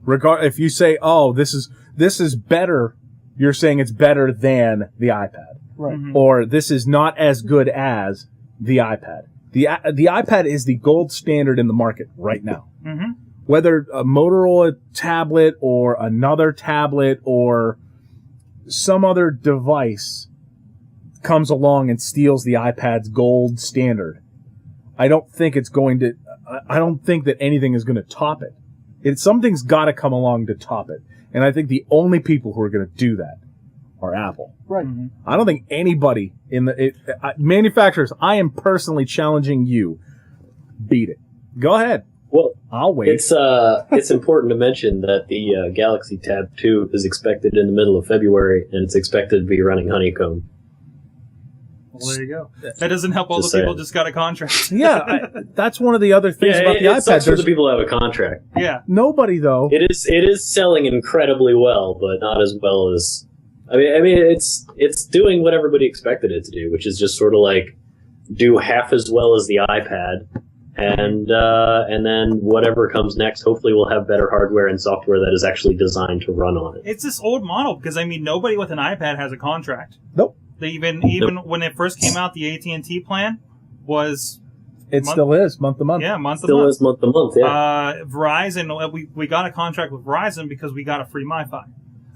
If you say, "Oh, this is better," you're saying it's better than the iPad,
Right.
or this is not as good as the iPad. The iPad is the gold standard in the market right now.
Mm-hmm.
Whether a Motorola tablet or another tablet or some other device comes along and steals the iPad's gold standard, I don't think that anything is going to top it. Something's got to come along to top it. And I think the only people who are going to do that are Apple.
Right.
Mm-hmm.
I don't think anybody manufacturers, I am personally challenging you. Beat it. Go ahead.
Well,
I'll wait.
It's important to mention that the Galaxy Tab 2 is expected in the middle of February, and it's expected to be running Honeycomb.
Well, there you go. That doesn't help all
Just
the people
saying.
just got a contract.
Yeah, that's one of the other things about the
it
iPad.
sucks for
There's
the people who have a contract.
Yeah.
nobody though.
It is selling incredibly well, but not as well as. I mean, it's doing what everybody expected it to do, which is just sort of like do half as well as the iPad, and then whatever comes next, hopefully we'll have better hardware and software that is actually designed to run on it.
It's this old model because nobody with an iPad has a contract.
Nope.
They even when it first came out, the AT&T plan was
Still is month to month.
month to month.
Still is month to month, yeah.
Verizon, we got a contract with Verizon because we got a free MiFi.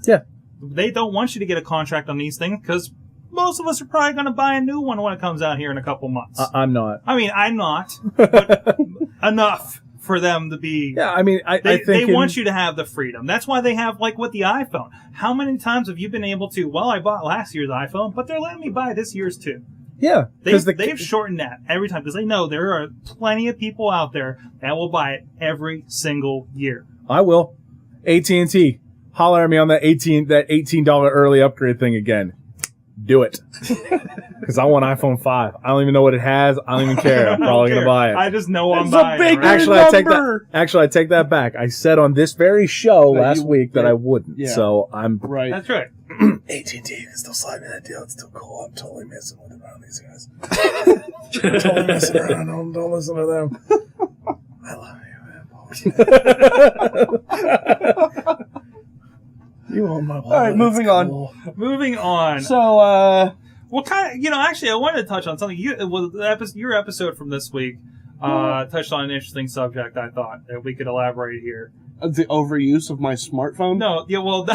Yeah.
They don't want you to get a contract on these things because most of us are probably going to buy a new one when it comes out here in a couple months.
I'm not.
I mean, I'm not, but enough for them to be.
Yeah, I mean, I think
they want you to have the freedom. That's why they have, like with the iPhone. How many times have you been able to, well, I bought last year's iPhone, but they're letting me buy this year's too.
Yeah,
They've shortened that every time because they know there are plenty of people out there that will buy it every single year.
I will. AT&T, holler at me on that $18 early upgrade thing again. Do it. Because I want iPhone 5. I don't even know what it has. I don't even care. I'm probably going to buy it.
I just know I'm
It's
buying
a big
it. Right?
Actually, I take that back. I said on this very show last week that I wouldn't.
Yeah.
So I'm
Right.
That's right.
AT&T can still slide me that deal. It's still cool. I'm totally messing with it around these guys. Totally messing around. Don't listen to them. I love you, man. You own my wallet.
All right, moving on.
Moving on.
So,
Well, kind of, actually, I wanted to touch on something. Your episode from this week touched on an interesting subject. I thought that we could elaborate here.
the overuse of my smartphone.
No, yeah, well,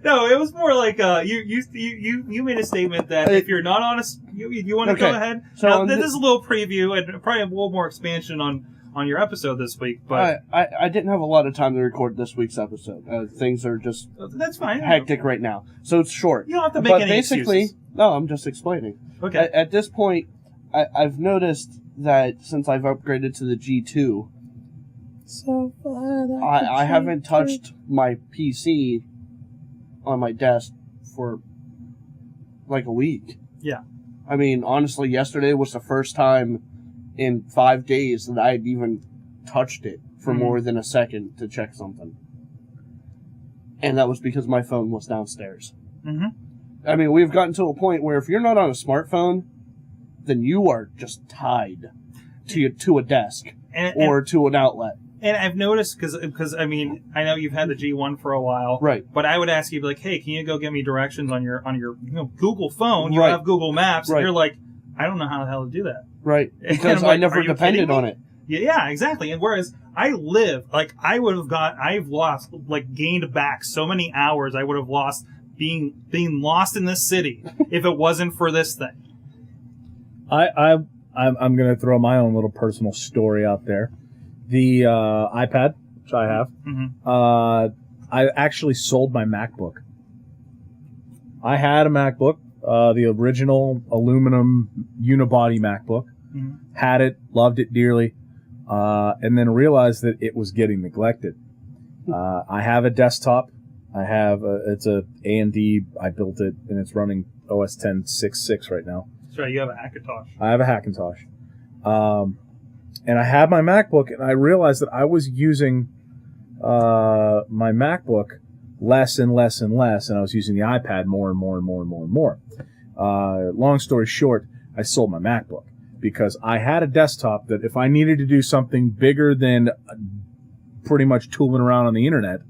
no, it was more like you made a statement that if you're not honest, you want to go ahead.
So
now, this is a little preview and probably a little more expansion on your episode this week, but
I didn't have a lot of time to record this week's episode. Things are just
that's fine.
hectic right now, so it's short.
You don't have to make
but
any
basically,
excuses.
no, I'm just explaining.
Okay.
At this point, I've noticed that since I've upgraded to the G2, I haven't touched my PC on my desk for like a week.
Yeah.
I mean, honestly, yesterday was the first time in 5 days that I had even touched it for more than a second to check something. And that was because my phone was downstairs.
Mm-hmm.
I mean, we've gotten to a point where if you're not on a smartphone, then you are just tied to a desk or to an outlet.
And I've noticed, because I mean, I know you've had the G1 for a while.
Right.
But I would ask you, like, hey, can you go get me directions on your Google phone? You
Right.
have Google Maps.
Right.
And you're like, I don't know how the hell to do that.
Right. Because
I'm like,
I never
are you
depended
kidding
on
me?
it.
Yeah, exactly. And whereas I've lost, like, gained back so many hours I would have lost being lost in this city if it wasn't for this thing.
I'm going to throw my own little personal story out there. The iPad, which I have, I actually sold my MacBook. I had a MacBook, the original aluminum unibody MacBook.
Mm-hmm.
Had it, loved it dearly, and then realized that it was getting neglected. I have a desktop. I have it's a AMD. I built it, and it's running OS X 6.6 right now.
That's right, you have a Hackintosh.
I have a Hackintosh. And I had my MacBook, and I realized that I was using my MacBook less and less and less, and I was using the iPad more and more and more and more and more. Long story short, I sold my MacBook because I had a desktop that if I needed to do something bigger than pretty much tooling around on the internet,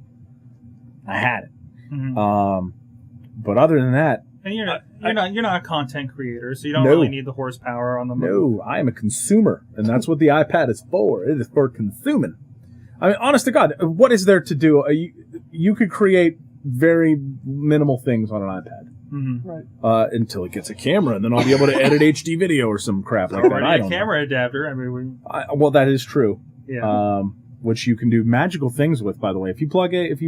I had it.
Mm-hmm.
But other than that,
And you're not a content creator, so you don't
No.
really need the horsepower on the move.
no, I am a consumer, and that's what the iPad is for. It is for consuming. I mean, honest to God, what is there to do? You could create very minimal things on an iPad.
Mm-hmm.
Right.
Until it gets a camera, and then I'll be able to edit HD video or some crap like that. I
Already a
don't know.
camera adapter. I mean,
Well, that is true.
yeah.
Which you can do magical things with, by the way. If you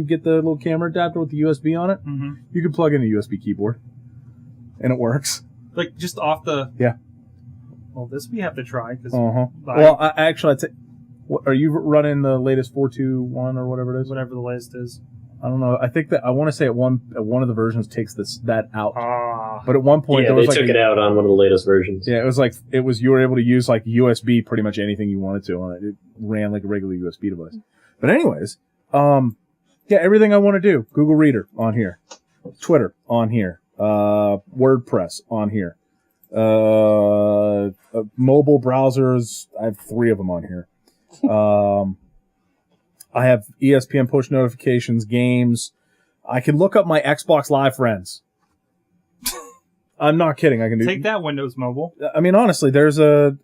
get the little camera adapter with the USB on it,
Mm-hmm.
you can plug in a USB keyboard, and it works.
Like just off the.
Yeah.
Well, this we have to try because.
Well, I'd say, are you running the latest 4.2.1 or whatever it is?
Whatever the latest is.
I don't know. I think that I want to say one of the versions takes that out.
Ah.
But at one point
Yeah,
there
they
was
took
like
it out on one of the latest versions.
Yeah, it was you were able to use like USB pretty much anything you wanted to on it. It ran like a regular USB device. But anyways, yeah, everything I want to do. Google Reader on here. Twitter on here. WordPress on here. Mobile browsers. I have 3 of them on here. I have ESPN push notifications, games. I can look up my Xbox Live friends. I'm not kidding. I can do.
Take that, Windows Mobile.
I mean, honestly, there's an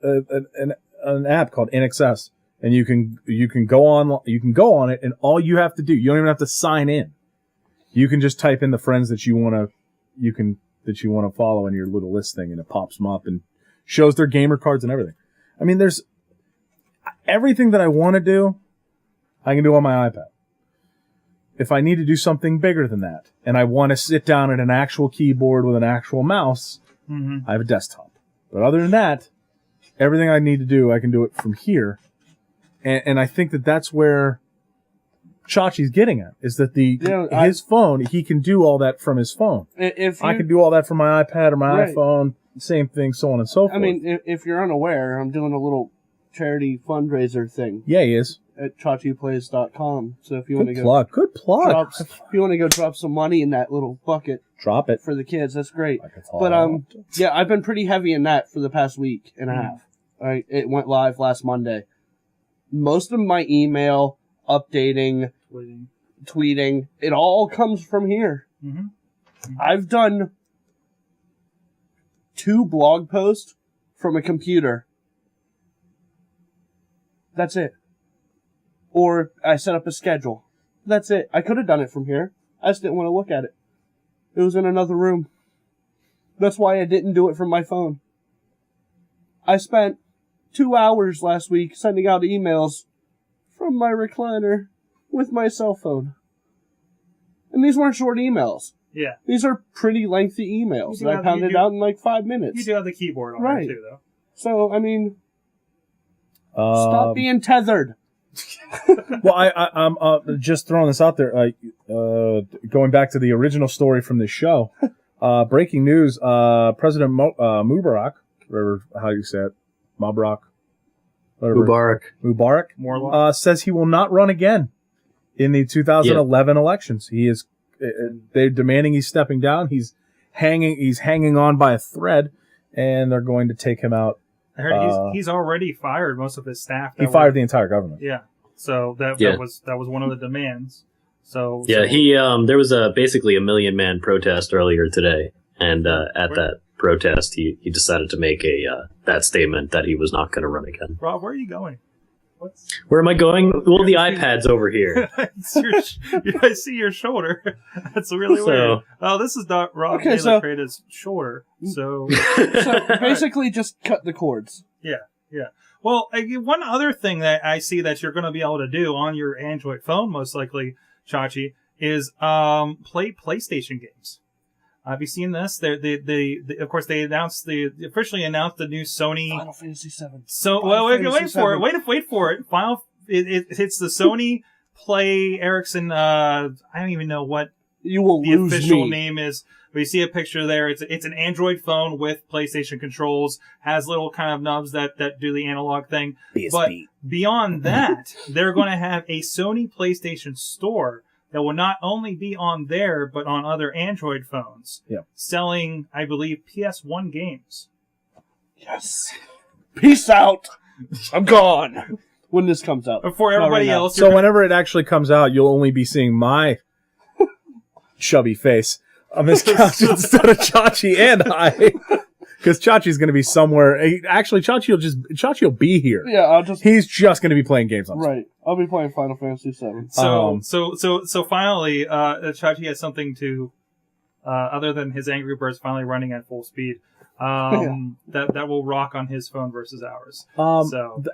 app called NXS, and you can go on it, and all you have to do, you don't even have to sign in. You can just type in the friends that you want to follow in your little list thing, and it pops them up and shows their gamer cards and everything. I mean, there's everything that I want to do, I can do on my iPad. If I need to do something bigger than that, and I want to sit down at an actual keyboard with an actual mouse,
Mm-hmm.
I have a desktop. But other than that, everything I need to do, I can do it from here. And I think that that's where Chachi's getting at, is that his phone, he can do all that from his phone. I can do all that from my iPad or my iPhone, same thing, so on and so forth.
I mean, if you're unaware, I'm doing a little charity fundraiser thing
Yeah, he is.
at chachiplays.com. So if you want to
Good
go
plug. Good plug.
if you want to go drop some money in that little bucket
Drop it.
for the kids, that's great.
Like it's
But
hot.
yeah, I've been pretty heavy in that for the past week and a half. All right, it went live last Monday. Most of my email, updating, tweeting, it all comes from here.
Mm-hmm.
I've done 2 blog posts from a computer. That's it. Or I set up a schedule. That's it. I could have done it from here. I just didn't want to look at it. It was in another room. That's why I didn't do it from my phone. I spent 2 hours last week sending out emails from my recliner with my cell phone. And these weren't short emails.
Yeah.
These are pretty lengthy emails that I pounded out in like 5 minutes.
You do have the keyboard on
Right.
there too, though.
So, I mean, stop being tethered.
Well, I'm just throwing this out there. Going back to the original story from this show, breaking news: President Mubarak, or how you say it, Mubarak,
Mubarak.
says he will not run again in the 2011 elections. He is. They're demanding he's stepping down. He's hanging on by a thread, and they're going to take him out.
I heard he's already fired most of his staff.
He fired the entire government.
Yeah. So that was one of the demands. So
He there was basically a 1 million man protest earlier today, and at that protest he decided to make that statement that he was not going to run again.
Rob, where are you going?
Where am I going? Well, the iPad's over here.
I see your shoulder. That's really weird. Oh, this is not Rob Taylor Crater's shoulder. So
Basically, just cut the cords.
Yeah. Well, one other thing that I see that you're going to be able to do on your Android phone, most likely, Chachi, is play PlayStation games. Have you seen this? Of course, they officially announced the new Sony
Final Fantasy VII.
So, well, wait for it. Wait for it. It's the Sony Play Ericsson. I don't even know what
you will
the
lose
official
me.
name is. But you see a picture there. It's an Android phone with PlayStation controls. Has little kind of nubs that do the analog thing.
BSB.
But beyond that, they're going to have a Sony PlayStation Store that will not only be on there, but on other Android phones.
Yeah.
Selling, I believe, PS1 games.
Yes. Peace out. I'm gone. When this comes out.
But for everybody
now.
else,
So whenever it actually comes out, you'll only be seeing my chubby face on this couch instead of Chachi and I. Because Chachi's going to be somewhere. Actually, Chachi will be here.
Yeah, I'll just...
He's just going to be playing games on
Right. I'll be playing Final Fantasy VII.
So finally, Chachi has something to, other than his Angry Birds finally running at full speed, that will rock on his phone versus ours.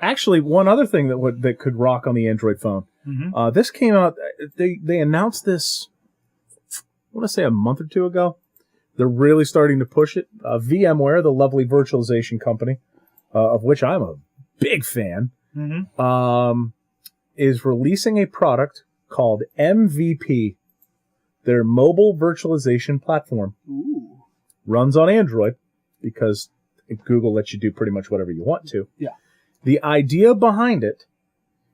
Actually, one other thing that could rock on the Android phone.
Mm-hmm.
This came out. They announced this, I want to say a month or two ago. They're really starting to push it. VMware, the lovely virtualization company, of which I'm a big fan, is releasing a product called MVP, their mobile virtualization platform.
Ooh.
Runs on Android because Google lets you do pretty much whatever you want to.
Yeah.
The idea behind it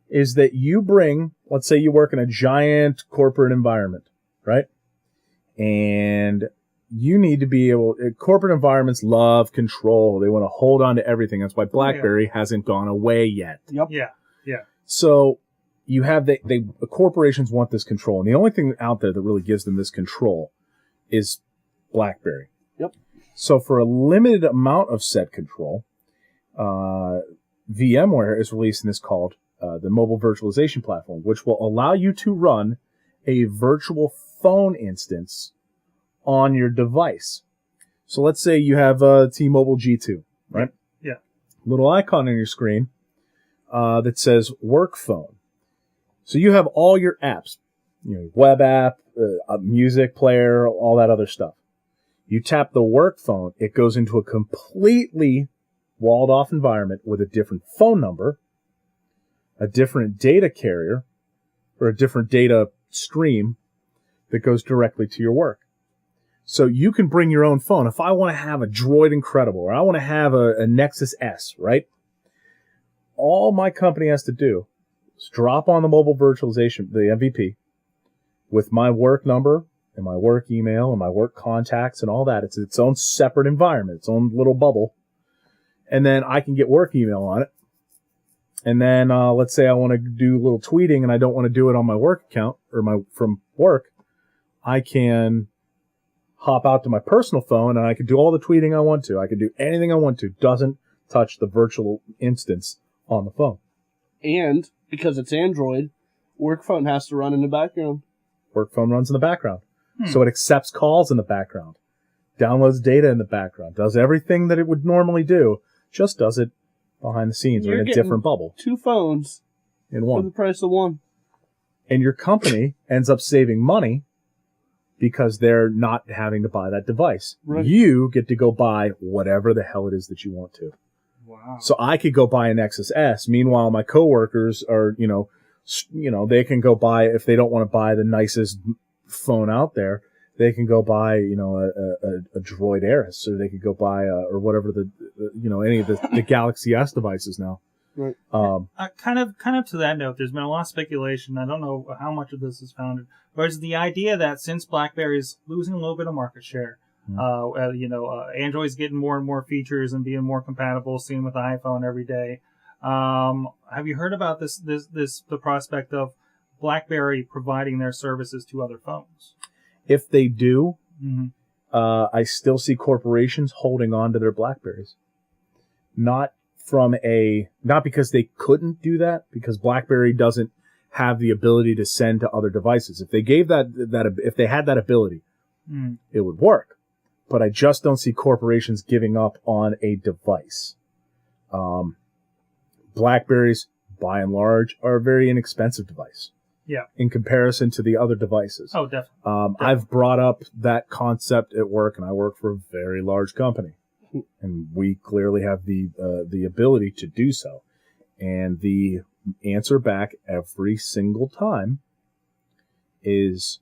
is that you bring, let's say you work in a giant corporate environment, right? And you need to be able, corporate environments love control. They want to hold on to everything. That's why BlackBerry hasn't gone away yet.
Yep.
Yeah.
So you have, corporations want this control. And the only thing out there that really gives them this control is BlackBerry.
Yep.
So for a limited amount of said control, VMware is releasing this called the Mobile Virtualization Platform, which will allow you to run a virtual phone instance on your device. So let's say you have a T-Mobile G2, right?
Yeah.
Little icon on your screen that says work phone. So you have all your apps, web app, a music player, all that other stuff. You tap the work phone, it goes into a completely walled off environment with a different phone number, a different data carrier, or a different data stream that goes directly to your work. So you can bring your own phone. If I want to have a Droid Incredible, or I want to have a Nexus S, right? All my company has to do is drop on the mobile virtualization, the MVP, with my work number and my work email and my work contacts and all that. It's its own separate environment, its own little bubble. And then I can get work email on it. And then let's say I want to do a little tweeting and I don't want to do it on my work account or from work. I can hop out to my personal phone and I can do all the tweeting I want to. I can do anything I want to. Doesn't touch the virtual instance on the phone.
And because it's Android, work phone has to run in the background.
Work phone runs in the background. So it accepts calls in the background, downloads data in the background, does everything that it would normally do, just does it behind the scenes or in a different bubble.
2 phones
in
for
one.
the price of one.
And your company ends up saving money because they're not having to buy that device.
Right.
You get to go buy whatever the hell it is that you want to.
Wow.
So I could go buy a Nexus S. Meanwhile, my coworkers are, they can go buy, if they don't want to buy the nicest phone out there, they can go buy, a Droid Aris, or they could go buy, or whatever any of the Galaxy S devices now.
Right.
Kind of to that note, there's been a lot of speculation. I don't know how much of this is founded, but it's the idea that since BlackBerry is losing a little bit of market share, Android's getting more and more features and being more compatible, seen with the iPhone every day. Have you heard about the prospect of BlackBerry providing their services to other phones?
If they do, I still see corporations holding on to their BlackBerries. Not because they couldn't do that, because BlackBerry doesn't have the ability to send to other devices. If they gave if they had that ability, it would work. But I just don't see corporations giving up on a device. BlackBerries, by and large, are a very inexpensive device.
Yeah.
In comparison to the other devices.
Oh, definitely.
I've brought up that concept at work, and I work for a very large company. And we clearly have the ability to do so. And the answer back every single time is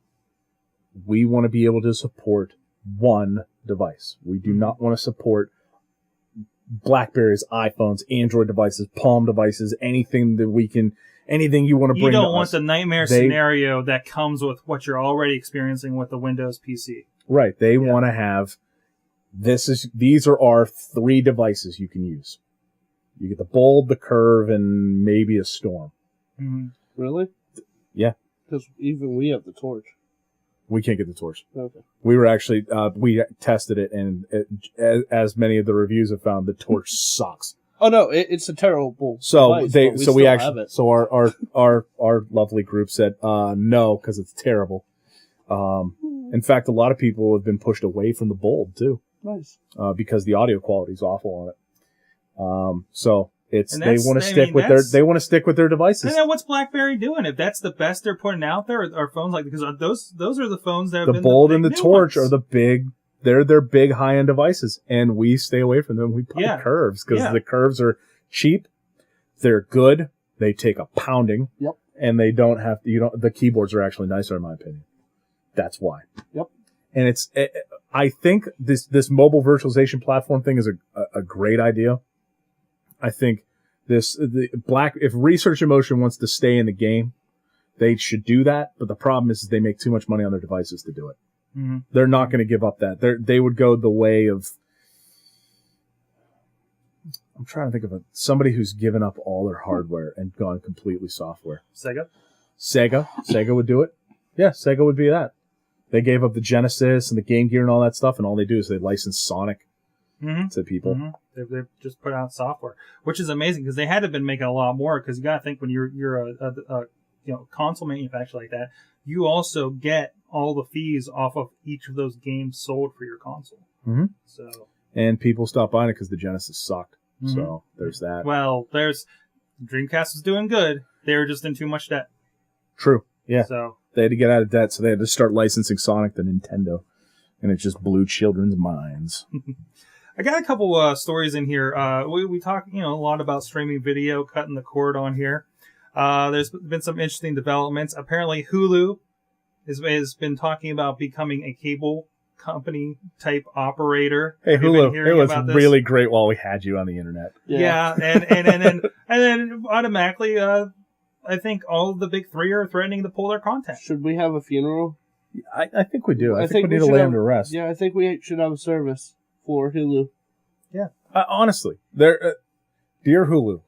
we want to be able to support one device. We do not want to support BlackBerries, iPhones, Android devices, Palm devices, anything that we can anything you want to bring.
You don't
to
want
us.
the nightmare scenario that comes with what you're already experiencing with the Windows PC.
Right. They want to have these are our 3 devices you can use. You get the Bold, the Curve, and maybe a Storm.
Mm-hmm.
Really?
Yeah.
Because even we have the Torch.
We can't get the Torch.
Okay.
We were actually we tested it, and as many of the reviews have found, the Torch sucks.
Oh no, it's a terrible.
So
device,
we actually our lovely group said no, because it's terrible. In fact, a lot of people have been pushed away from the Bold too.
Nice.
Because the audio quality is awful on it. So it's
And
they want to stick with their devices.
And then what's BlackBerry doing? If that's the best they're putting out there, are phones like, because those are the phones that have
The
been
Bold
the
and the
big new
Torch
ones.
are they're their big high end devices, and we stay away from them. We buy Curves because the Curves are cheap, they're good, they take a pounding,
Yep.
and they don't have the keyboards are actually nicer in my opinion. That's why.
Yep.
And I think this mobile virtualization platform thing is a great idea. I think if Research in Motion wants to stay in the game, they should do that. But the problem is they make too much money on their devices to do it.
Mm-hmm.
They're not going to give up that. They would go the way of. I'm trying to think of somebody who's given up all their hardware and gone completely software. Sega would do it. Yeah, Sega would be that. They gave up the Genesis and the Game Gear and all that stuff, and all they do is they license Sonic to people.
Mm-hmm. They've just put out software, which is amazing because they had to have been making a lot more. Because you got to think when you're a console manufacturer like that, you also get all the fees off of each of those games sold for your console.
Mm-hmm.
So
and people stopped buying it because the Genesis sucked.
Mm-hmm.
So there's that.
Well, Dreamcast is doing good. They were just in too much debt.
True. Yeah.
So
they had to get out of debt, so they had to start licensing Sonic to Nintendo, and it just blew children's minds.
I got a couple stories in here. We talk, a lot about streaming video, cutting the cord on here. There's been some interesting developments. Apparently, Hulu has been talking about becoming a cable company type operator.
Hey,
Have you been
Hulu,
hearing
it was
about this?
really great while we had you on the internet.
Yeah, and then automatically, I think all of the big 3 are threatening to pull their content.
Should we have a funeral?
I think we do. I think we need to
should
lay
have-
them to rest.
Yeah, I think we should have a service for Hulu.
Yeah.
Honestly, dear Hulu,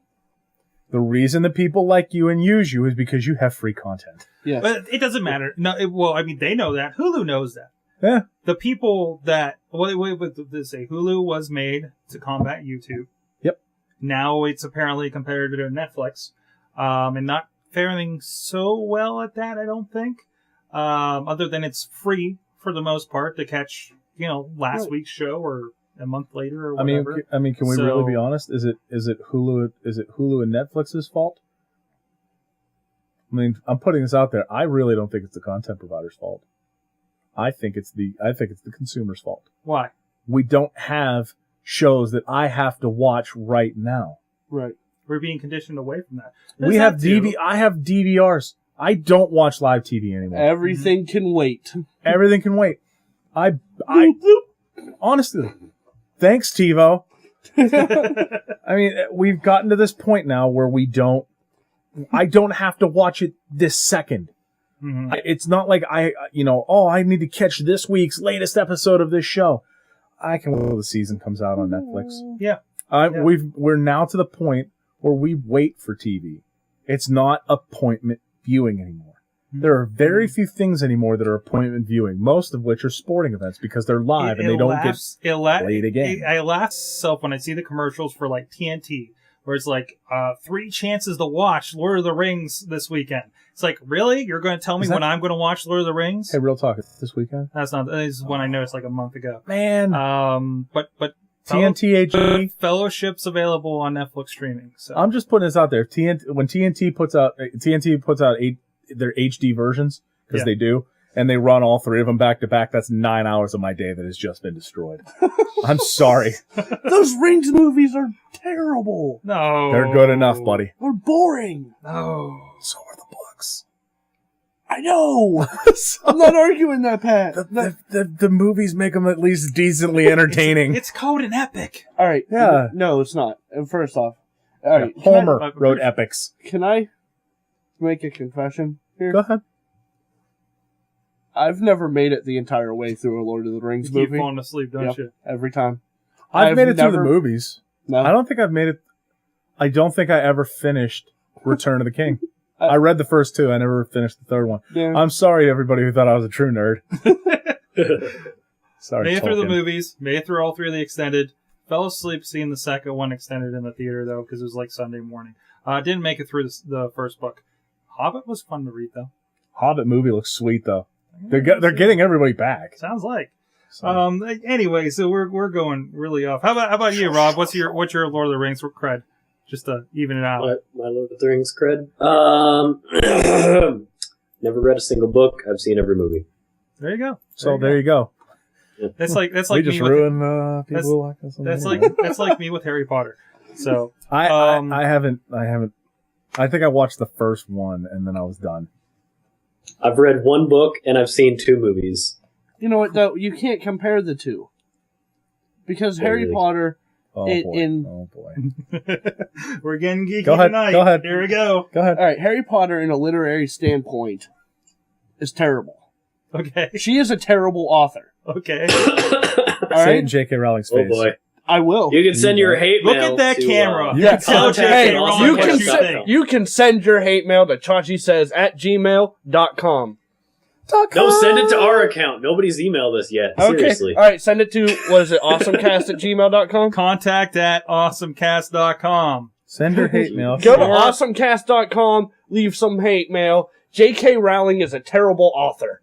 the reason that people like you and use you is because you have free content.
Yeah.
But it doesn't matter. No, they know that. Hulu knows that.
Yeah.
The people that they say Hulu was made to combat YouTube.
Yep.
Now it's apparently a competitor to Netflix, and not faring so well at that. I don't think. Other than it's free for the most part to catch, last week's show or a month later or whatever.
I mean, can we really be honest? Is it Hulu? Is it Hulu and Netflix's fault? I mean, I'm putting this out there. I really don't think it's the content provider's fault. I think it's the consumer's fault.
Why?
We don't have shows that I have to watch right now.
Right.
We're being conditioned away from that.
We have I have DVRs. I don't watch live TV anymore.
Everything can wait.
Everything can wait. I honestly, thanks TiVo. I mean, we've gotten to this point now where I don't have to watch it this second.
Mm-hmm.
It's not like I need to catch this week's latest episode of this show. I can wait till the season comes out on Netflix.
Yeah.
We're now to the point where we wait for TV. It's not appointment viewing anymore. Mm-hmm. There are very few things anymore that are appointment viewing, most of which are sporting events because they're live and they don't get played again.
I laugh myself when I see the commercials for like TNT, where it's like 3 chances to watch Lord of the Rings this weekend. It's like, really? You're going to tell me when I'm going to watch Lord of the Rings?
Hey, real talk, this weekend?
This is one I noticed like a month ago.
Man.
But
TNT HD
Fellowship's available on Netflix streaming. So
I'm just putting this out there. When TNT puts out their HD versions, because they do, and they run all 3 of them back to back, that's 9 hours of my day that has just been destroyed. I'm sorry.
Those Rings movies are terrible.
No.
They're good enough, buddy.
They're boring.
No.
So are the books.
I know. I'm not arguing that, Pat.
The movies make them at least decently entertaining.
It's called an epic.
All right.
Yeah.
No, it's not. First off, all right.
Homer wrote epics.
Can I make a confession here?
Go ahead.
I've never made it the entire way through a Lord of the Rings
You keep
movie.
falling asleep, don't
Yep,
you?
every time.
I've made it through the
never-
movies.
No.
I don't think I've made it. I don't think I ever finished Return of the King. I read the first two. I never finished the third one.
Yeah.
I'm sorry, everybody who thought I was a true nerd. Sorry,
Made it through the
Tolkien.
movies. Made it through all three of the extended. Fell asleep seeing the second one extended in the theater, though, because it was like Sunday morning. Didn't make it through the first book. Hobbit was fun to read, though.
Hobbit movie looks sweet, though. They're getting everybody back.
Sounds like.
So.
Anyway, so we're going really off. How about you, Rob? What's your Lord of the Rings cred? Just to even it out.
My Lord of the Rings cred. Never read a single book. I've seen every movie.
There you go.
So there you go.
That's like
We just
me
ruin people
that's-
who like us. on
that's
the
like
internet.
that's like me with Harry Potter. So
I haven't. I think I watched the first one and then I was done.
I've read one book and I've seen 2 movies.
You know what, though? You can't compare the two. Because Harry
Really?
Potter,
Oh
In-
boy!
in-
Oh boy!
we're getting geeky
Go ahead,
tonight.
go ahead.
Here we go.
Go ahead.
all right, Harry Potter in a literary standpoint is terrible.
Okay.
She is a terrible author.
Okay.
All
Say it
right?
in J.K. Rowling's
Oh
face.
boy.
I will.
You can send your hate
Look
mail
at that
to,
camera.
You can
tell
contact
J.K.
Hey,
Rowling
you
what
can,
you
se-
think.
you can send your hate mail to chachisays@gmail.com.
No, send it to our account. Nobody's emailed us yet.
Okay.
Seriously.
All right, send it to, what is it, awesomecast@gmail.com?
Contact@awesomecast.com.
Send your hate mail.
Go to awesomecast.com, leave some hate mail. J.K. Rowling is a terrible author.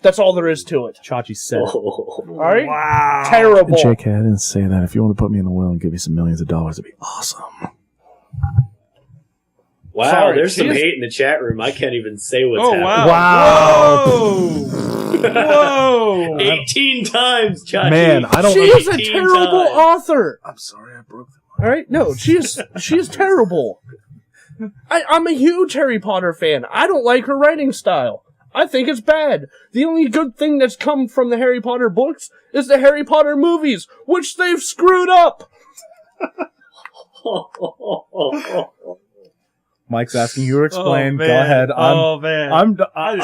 That's all there is to it.
Chachi said it.
Oh.
All right?
Wow.
Terrible.
JK, I didn't say that. If you want to put me in the will and give me some millions of dollars, it'd be awesome.
Wow,
Sorry,
there's some
she's-
hate in the chat room. I can't even say what's
Oh,
happening.
wow. Whoa.
18 times, Chachi.
Man, I don't.
She is a
18
terrible
times.
author.
I'm sorry, I broke them.
All right? No, she is terrible. I'm a huge Harry Potter fan. I don't like her writing style. I think it's bad. The only good thing that's come from the Harry Potter books is the Harry Potter movies, which they've screwed up.
Mike's asking you to explain.
Oh,
Go
man.
ahead.
Oh, man.
I'm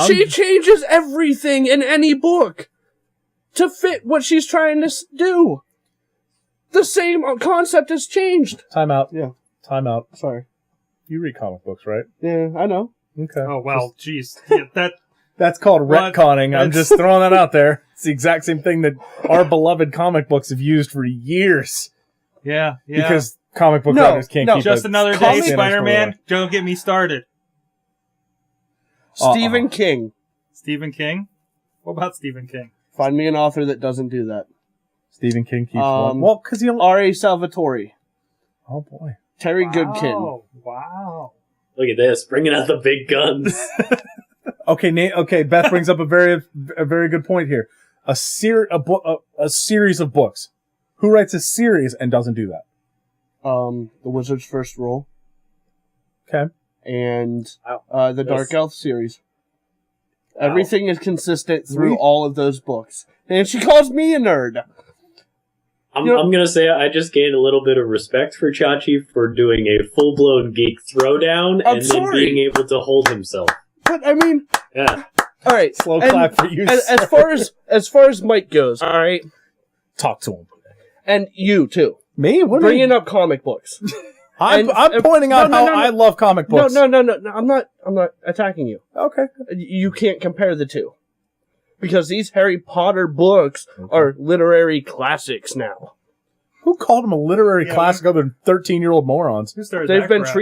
She changes everything in any book to fit what she's trying to do. The same concept has changed.
time out.
Yeah.
Time out.
Sorry.
You read comic books, right?
Yeah, I know.
Okay.
Oh, well, jeez. Yeah,
That's called
What?
retconning. I'm
That's-
just throwing that out there. It's the exact same thing that our beloved comic books have used for years.
yeah.
Because comic book
No,
writers can't
no.
keep
Just
a
another day,
Comic-
Spider-Man. Don't get me started.
Stephen King.
Stephen King? What about Stephen King?
Find me an author that doesn't do that.
Stephen King keeps
Um,
one. Well, because he'll.
R.A. Salvatore.
Oh boy.
Terry Goodkin.
Wow.
Look at this, bringing out the big guns.
Okay, Nate. Okay, Beth brings up a very good point here. A series of books. Who writes a series and doesn't do that?
The Wizard's First Rule.
Okay.
And
Wow.
the
Yes.
Dark Elf series.
Wow.
Everything is consistent through
We-
all of those books. And she calls me a nerd.
I'm
You know-
going to say I just gained a little bit of respect for Chachi for doing a full-blown geek throwdown
I'm
and
sorry.
then being able to hold himself.
But I mean,
Yeah.
all right.
Slow
and
clap for you.
As
sir.
far as Mike goes, all right,
Talk to him.
and you too,
Me? What?
bringing up comic books.
I'm
and-
pointing out
no,
how
no, no.
I love comic books.
No, I'm not attacking you.
Okay.
You can't compare the two. Because these Harry Potter books are literary classics now.
Who called him a literary
Yeah,
classic other than 13-year-old morons?
Who started
They've
that
been
crap?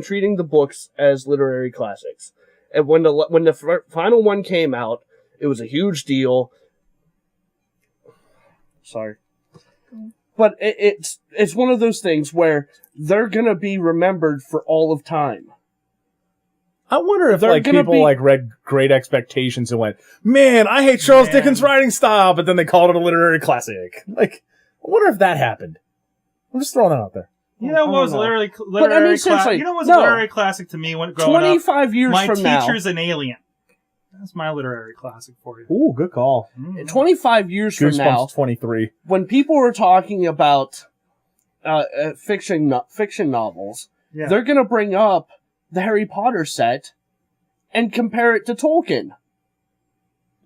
treating the books as literary classics. And when the final one came out, it was a huge deal. Sorry. But it's one of those things where they're going to be remembered for all of time.
I wonder if
They're
like
gonna
people
be-
like read Great Expectations and went, "Man, I hate Charles
Man.
Dickens' writing style," but then they called it a literary classic. Like, I wonder if that happened. I'm just throwing that out there.
You know
I
what was
don't know.
literary
But, I mean, seriously,
You know what was
no.
literary classic to me when growing up?
25 years
My
from now.
Teacher's an Alien. That's my literary classic for you.
Ooh, good call.
25 years from now,
Goosebumps 23.
when people are talking about fiction novels,
Yeah.
they're going to bring up the Harry Potter set and compare it to Tolkien.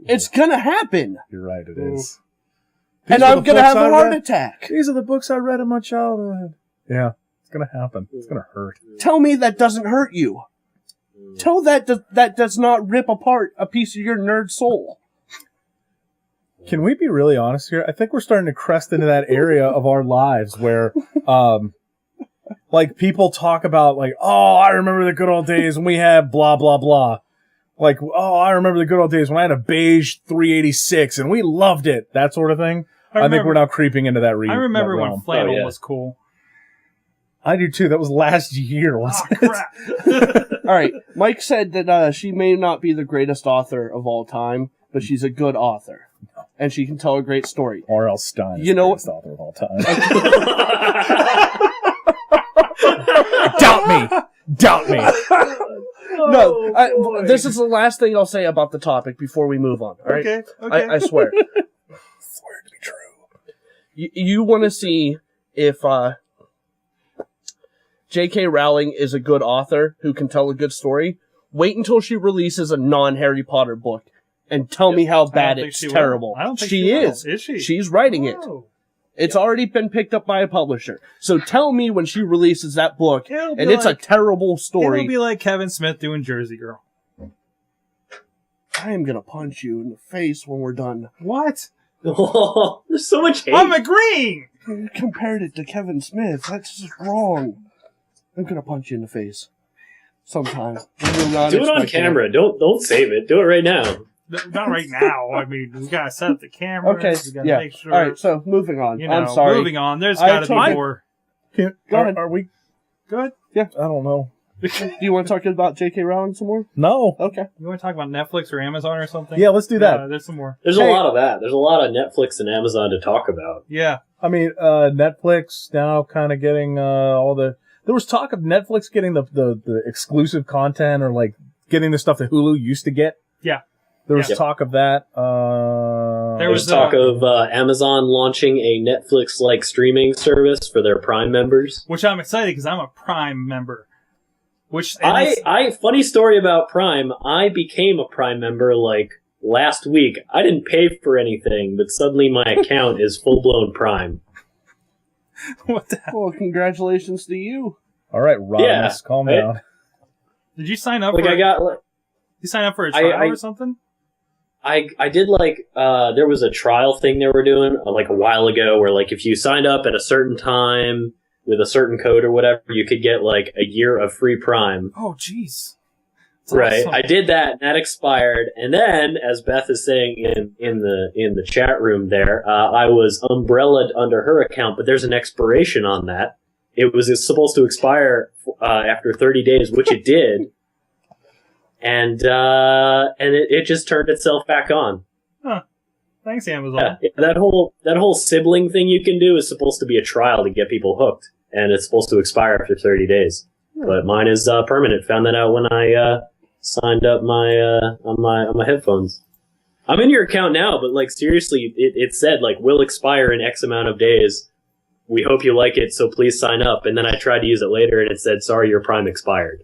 It's gonna happen.
You're right, it is.
And I'm gonna have a heart attack.
These are the books I read in my childhood. Yeah, it's gonna happen. It's gonna hurt.
Tell me that doesn't hurt you. Tell that does not rip apart a piece of your nerd soul.
Can we be really honest here? I think we're starting to crest into that area of our lives where, like, people talk about, like, oh, I remember the good old days when we had blah, blah, blah. Like, oh, I remember the good old days when I had a beige 386 and we loved it. That sort of thing. I think we're now creeping into that
I remember
that
when
realm.
flannel was cool.
I do too. That was last year, wasn't it?
Crap.
All right, Mike said that she may not be the greatest author of all time, but she's a good author. And she can tell a great story.
R.L. Stein is
You know
the greatest author of all time. Doubt me.
No, this is the last thing I'll say about the topic before we move on. All right?
Okay.
I swear.
Swear it to be true.
You want to see if J.K. Rowling is a good author who can tell a good story? Wait until she releases a non-Harry Potter book and tell me how bad it's terrible.
I don't think
she is.
Is she?
She's writing it.
Oh.
It's already been picked up by a publisher. So tell me when she releases that book,
It'll be
and it's a
like-
terrible story.
It'll be like Kevin Smith doing Jersey Girl.
I am gonna punch you in the face when we're done.
What?
Oh, there's so much hate.
I'm agreeing!
You compared it to Kevin Smith. That's just wrong. I'm gonna punch you in the face. Sometime.
Do it on camera. Don't save it. Do it right now.
Not right now. I mean, we gotta set up the camera.
Okay,
We gotta
yeah.
make sure.
Alright, so moving on.
You know,
I'm sorry.
moving on. There's
I
gotta be
told-
more.
Go
ahead.
Are we?
Good?
I don't know.
Do you want to talk about J.K. Rowling some more?
No.
Okay.
You want to talk about Netflix or Amazon or something?
Yeah, let's do that.
There's some more.
There's a lot of that. There's a lot of Netflix and Amazon to talk about.
Yeah.
I mean, Netflix now kind of getting all the. There was talk of Netflix getting the exclusive content or like getting the stuff that Hulu used to get.
Yeah.
There was
Yeah.
talk of that.
There
There's talk of Amazon launching a Netflix-like streaming service for their Prime members.
Which I'm excited because I'm a Prime member.
Funny story about Prime. I became a Prime member like last week. I didn't pay for anything, but suddenly my account is full-blown Prime.
What the hell?
Well, congratulations to you.
All right, Rodimus, calm
right?
down.
Did you sign up
Like
for
I got like.
you sign up for a trial
I-
or something?
I did like there was a trial thing they were doing like a while ago where like if you signed up at a certain time with a certain code or whatever, you could get like a year of free Prime.
Oh, jeez. That's
Right.
awesome.
I did that and that expired. And then, as Beth is saying in the chat room there, I was umbrellaed under her account, but there's an expiration on that. It's supposed to expire after 30 days, which it did. And it just turned itself back on.
Thanks, Amazon.
Yeah, that whole sibling thing you can do is supposed to be a trial to get people hooked, and it's supposed to expire after 30 days. But mine is permanent. Found that out when I signed up on my headphones. I'm in your account now, but like seriously, it said like will expire in X amount of days. We hope you like it, so please sign up. And then I tried to use it later, and it said sorry, your Prime expired.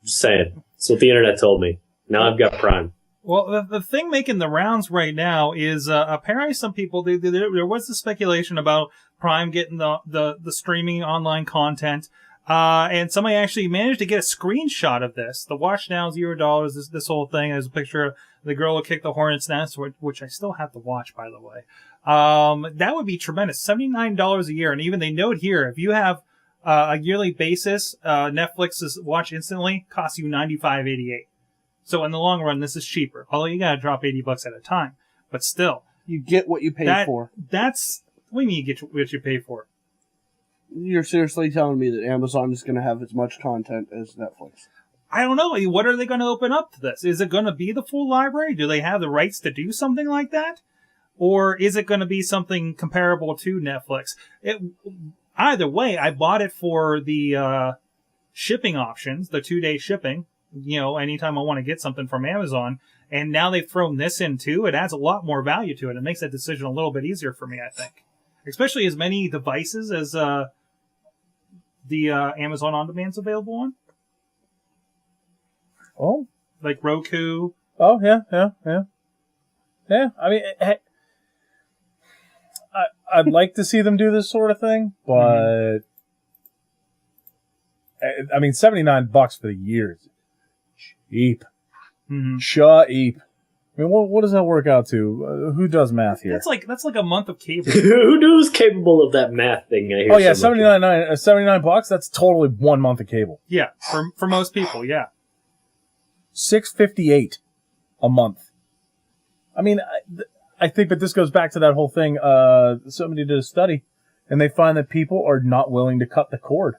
Just saying. That's what the internet told me. Now I've got Prime.
Well, the thing making the rounds right now is apparently some people there was the speculation about Prime getting the streaming online content, and somebody actually managed to get a screenshot of this. The watch now $0. This whole thing. There's a picture of the girl who kicked the hornet's nest, which I still have to watch, by the way. That would be tremendous. $79 a year, and even they note here if you have a yearly basis, Netflix's Watch Instantly costs you $95.88. So in the long run, this is cheaper. Although you gotta drop $80 at a time, but still,
You get what you pay for.
That's what do you mean you get what you pay for?
You're seriously telling me that Amazon is going to have as much content as Netflix?
I don't know. What are they going to open up to this? Is it going to be the full library? Do they have the rights to do something like that, or is it going to be something comparable to Netflix? Either way, I bought it for the shipping options, the 2-day shipping. You know, anytime I want to get something from Amazon, and now they've thrown this in too, it adds a lot more value to it. It makes that decision a little bit easier for me, I think. Especially as many devices as the Amazon On Demand's available on.
Oh,
like Roku.
oh yeah. I mean, I'd like to see them do this sort of thing, but I mean, $79 for the year is cheap.
Mm-hmm.
Cheap. I mean, what does that work out to? Who does math here?
That's like a month of cable.
Who's capable of that math thing? I hear
Oh yeah,
so much of?
$79. That's totally 1 month of cable.
Yeah, for most people, yeah.
$6.58 a month. I mean, I think that this goes back to that whole thing. Somebody did a study, and they find that people are not willing to cut the cord.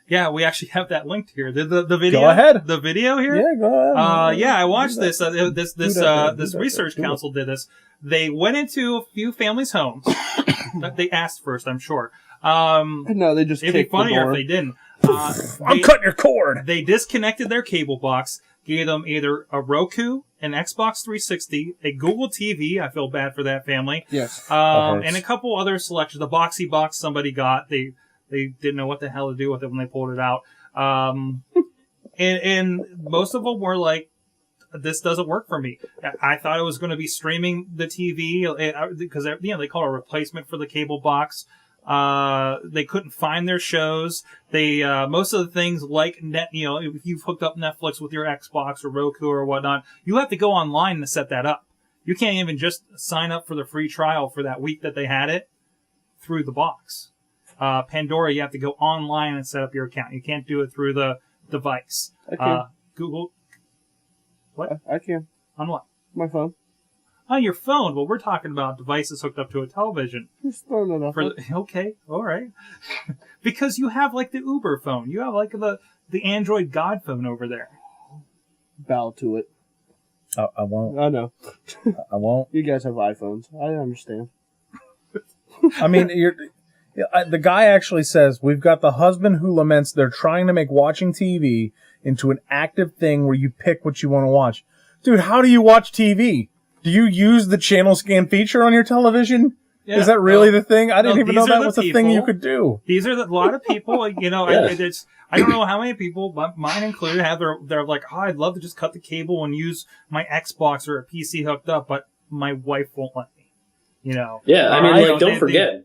Yeah, we actually have that linked here. The video.
Go ahead.
The video here.
Yeah, go ahead.
Yeah, I watched this. This research
Do that.
council did this. They went into a few families' homes. They asked first, I'm sure.
No, they just
It'd be
kicked the
funnier
door.
if they didn't.
I'm cutting your cord.
They disconnected their cable box, gave them either a Roku, an Xbox 360, a Google TV. I feel bad for that family.
Yes.
And a couple other selections. The boxy box somebody got. They didn't know what the hell to do with it when they pulled it out. And most of them were like, this doesn't work for me. I thought it was going to be streaming the TV because they call it a replacement for the cable box. They couldn't find their shows. They most of the things like if you've hooked up Netflix with your Xbox or Roku or whatnot, you have to go online to set that up. You can't even just sign up for the free trial for that week that they had it through the box. Pandora, you have to go online and set up your account. You can't do it through the device.
I can.
Google. What?
I can.
On what?
My phone.
On your phone. Well, we're talking about devices hooked up to a television.
Just throwing it off.
Okay, all right. Because you have like the Uber phone. You have like the Android God phone over there.
Bow to it.
I won't.
I know.
I won't.
You guys have iPhones. I understand.
I mean, the guy actually says, we've got the husband who laments they're trying to make watching TV into an active thing where you pick what you want to watch. Dude, how do you watch TV? Do you use the channel scan feature on your television? Yeah, is that really the thing? I didn't even know that was a thing you could do.
These are a lot of people,
Yeah.
I don't know how many people, but mine included, they're like, oh, I'd love to just cut the cable and use my Xbox or a PC hooked up, but my wife won't let me.
Yeah, I mean, don't forget,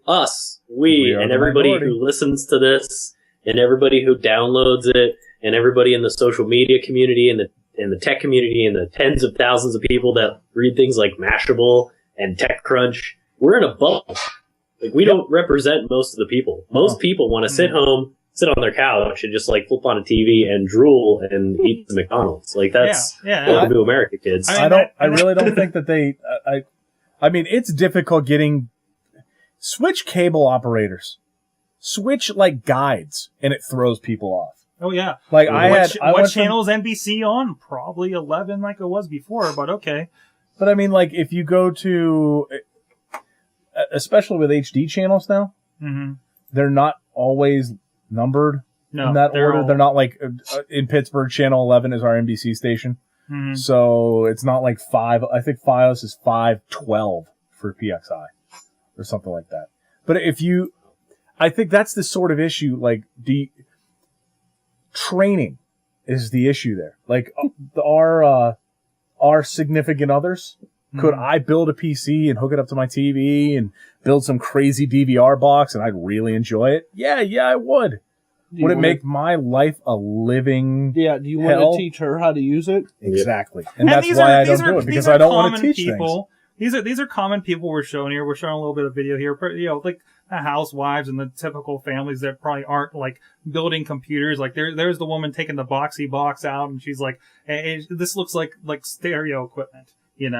us, we and everybody who listens to this, and everybody who downloads it, and everybody in the social media community, and the tech community, and the tens of thousands of people that read things like Mashable and TechCrunch, we're in a bubble. Like, we don't represent most of the people. Most people want to sit home, sit on their couch, and just like flip on a TV and drool and eat some McDonald's. Like, that's welcome to America, kids.
I really don't think that they. I mean, it's difficult getting. Switch cable operators. Switch like guides, and it throws people off.
Oh yeah.
Like
what channel is NBC on? Probably 11, like it was before, but okay.
But I mean, like if you go to, especially with HD channels now, they're not always numbered in that order. They're not like in Pittsburgh, channel 11 is our NBC station. So it's not like 5. I think FiOS is 512 for PXI or something like that. But I think that's the sort of issue. Like training is the issue there. Like our significant others. Could I build a PC and hook it up to my TV and build some crazy DVR box and I'd really enjoy it? Yeah, I would. Would it make my life a living
do you want to teach her how to use it?
Exactly. And that's why I don't do it, because I don't want to teach people.
These are common people we're showing here. We're showing a little bit of video here. Like the housewives and the typical families that probably aren't like building computers. Like there's the woman taking the boxy box out and she's like, hey, this looks like stereo equipment, it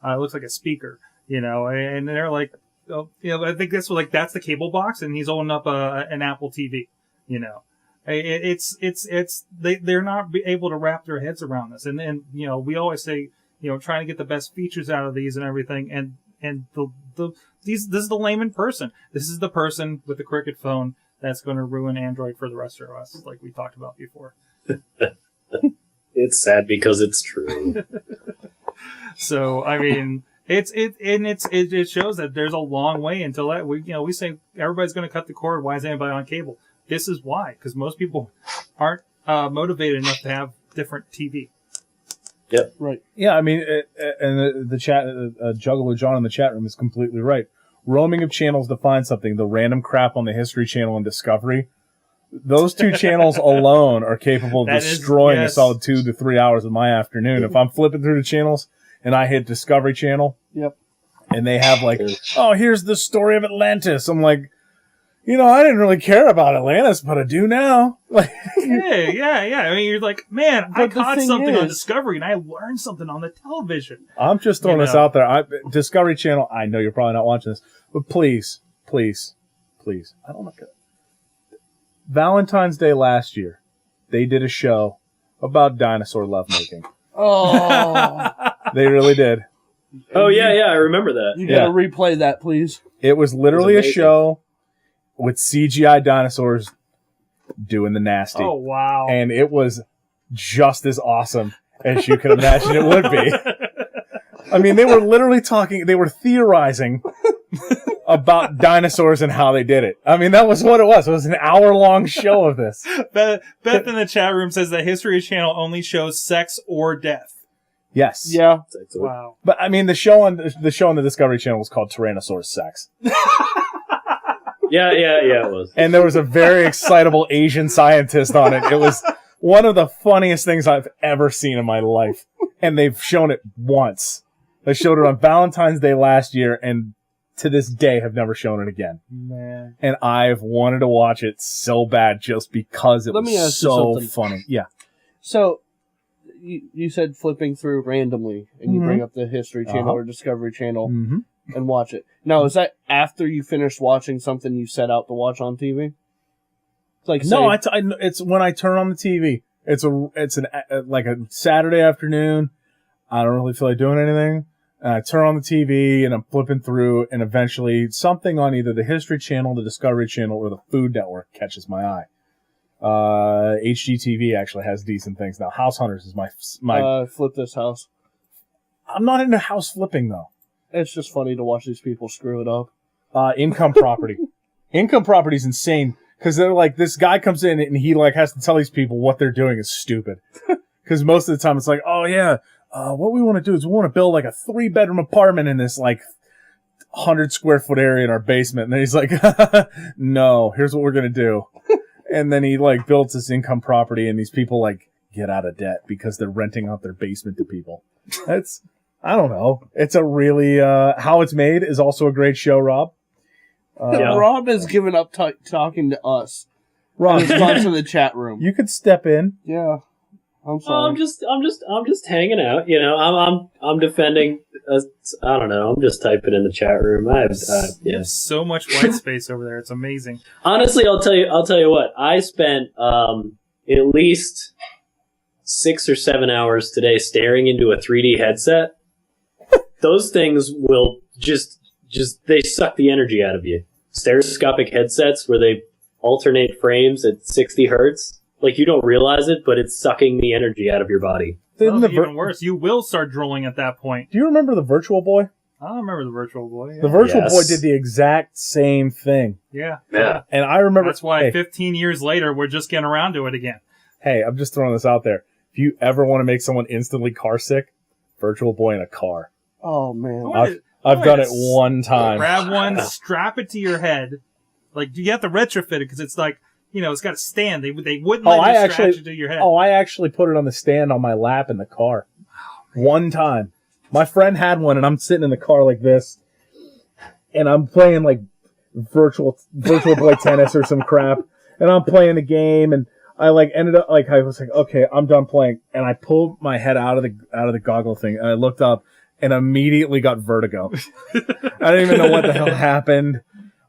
looks like a speaker, and they're like, I think that's the cable box and he's holding up an Apple TV. They're not able to wrap their heads around this. And we always say, trying to get the best features out of these and everything. And this is the layman person. This is the person with the Cricket phone that's going to ruin Android for the rest of us, like we talked about before.
It's sad because it's true.
So, I mean, it shows that there's a long way until that we say everybody's going to cut the cord. Why is anybody on cable? This is why, because most people aren't motivated enough to have different TV.
Yep.
Right.
Yeah, I mean, and the chat, Juggalo John in the chat room is completely right. Roaming of channels to find something, the random crap on the History Channel and Discovery, those two channels alone are capable of destroying a solid 2 to 3 hours of my afternoon. If I'm flipping through the channels and I hit Discovery Channel,
Yep.
and they have like, oh, here's the story of Atlantis. I'm like, I didn't really care about Atlantis, but I do now. Like,
yeah. I mean, you're like, man, I
But the
caught
thing
something on
is-
Discovery, and I learned something on the television.
I'm just throwing this out there. Discovery Channel, I know you're probably not watching this, but please. I don't know. Valentine's Day last year, they did a show about dinosaur lovemaking.
Oh,
They really did.
Oh yeah, I remember that.
you gotta replay that, please.
It was literally
It
a
was amazing.
show with CGI dinosaurs doing the nasty.
Oh, wow.
And it was just as awesome as you can imagine it would be. I mean, they were literally they were theorizing about dinosaurs and how they did it. I mean, that was what it was. It was an hour-long show of this.
Beth in the chat room says that History Channel only shows sex or death.
Yes.
Yeah.
Wow.
But I mean, the show on the Discovery Channel was called Tyrannosaurus Sex.
Yeah, it was.
And there was a very excitable Asian scientist on it. It was one of the funniest things I've ever seen in my life. And they've shown it once. They showed it on Valentine's Day last year, and to this day have never shown it again.
Man.
And I've wanted to watch it so bad just because it
Let me
was
ask you
so
something.
funny. Yeah.
So, you said flipping through randomly, and you
Mhm.
bring up the History Channel
Uh-huh.
or Discovery Channel
Mm-hmm.
and watch it. Now, is that after you finished watching something you set out to watch on TV? Like,
No,
say,
it's when I turn on the TV. It's like a Saturday afternoon. I don't really feel like doing anything. And I turn on the TV and I'm flipping through, and eventually something on either the History Channel, the Discovery Channel, or the Food Network catches my eye. HGTV actually has decent things now. House Hunters is my.
Flip This House.
I'm not into house flipping though.
It's just funny to watch these people screw it up.
Income property. Income property is insane because they're like, this guy comes in and he like has to tell these people what they're doing is stupid. Because most of the time it's like, oh yeah, what we want to do is we want to build like a 3-bedroom apartment in this like 100 square foot area in our basement. And then he's like, no, here's what we're going to do. And then he like builds this income property and these people like get out of debt because they're renting out their basement to people. I don't know. It's a really, How It's Made is also a great show, Rob.
Rob has given up talking to us.
Rob,
He's gone to the chat room.
you could step in.
Yeah. I'm
Oh,
sorry.
I'm just hanging out. I'm defending. I don't know. I'm just typing in the chat room.
There's so much white space over there. It's amazing.
Honestly, I'll tell you what. I spent at least 6 or 7 hours today staring into a 3D headset. Those things will just they suck the energy out of you. Stereoscopic headsets where they alternate frames at 60 hertz. Like, you don't realize it, but it's sucking the energy out of your body.
Didn't
Well,
the
even worse, you will start drooling at that point.
Do you remember the Virtual Boy?
I remember the Virtual Boy. Yeah.
The Virtual
Yes.
Boy did the exact same thing.
Yeah.
And I remember...
That's why
Hey,
15 years later, we're just getting around to it again.
hey, I'm just throwing this out there. If you ever want to make someone instantly car sick, Virtual Boy in a car.
Oh, man.
I've done it one time.
Grab one, strap it to your head. Like, you have to retrofit it because it's like, it's got a stand. They wouldn't let you strap it to your head.
Oh, I actually put it on the stand on my lap in the car. One time. My friend had one, and I'm sitting in the car like this, and I'm playing, like, virtual Boy tennis or some crap, and I'm playing the game, and I, like, ended up, like, I was like, okay, I'm done playing, and I pulled my head out of the goggle thing, and I looked up, and immediately got vertigo. I didn't even know what the hell happened.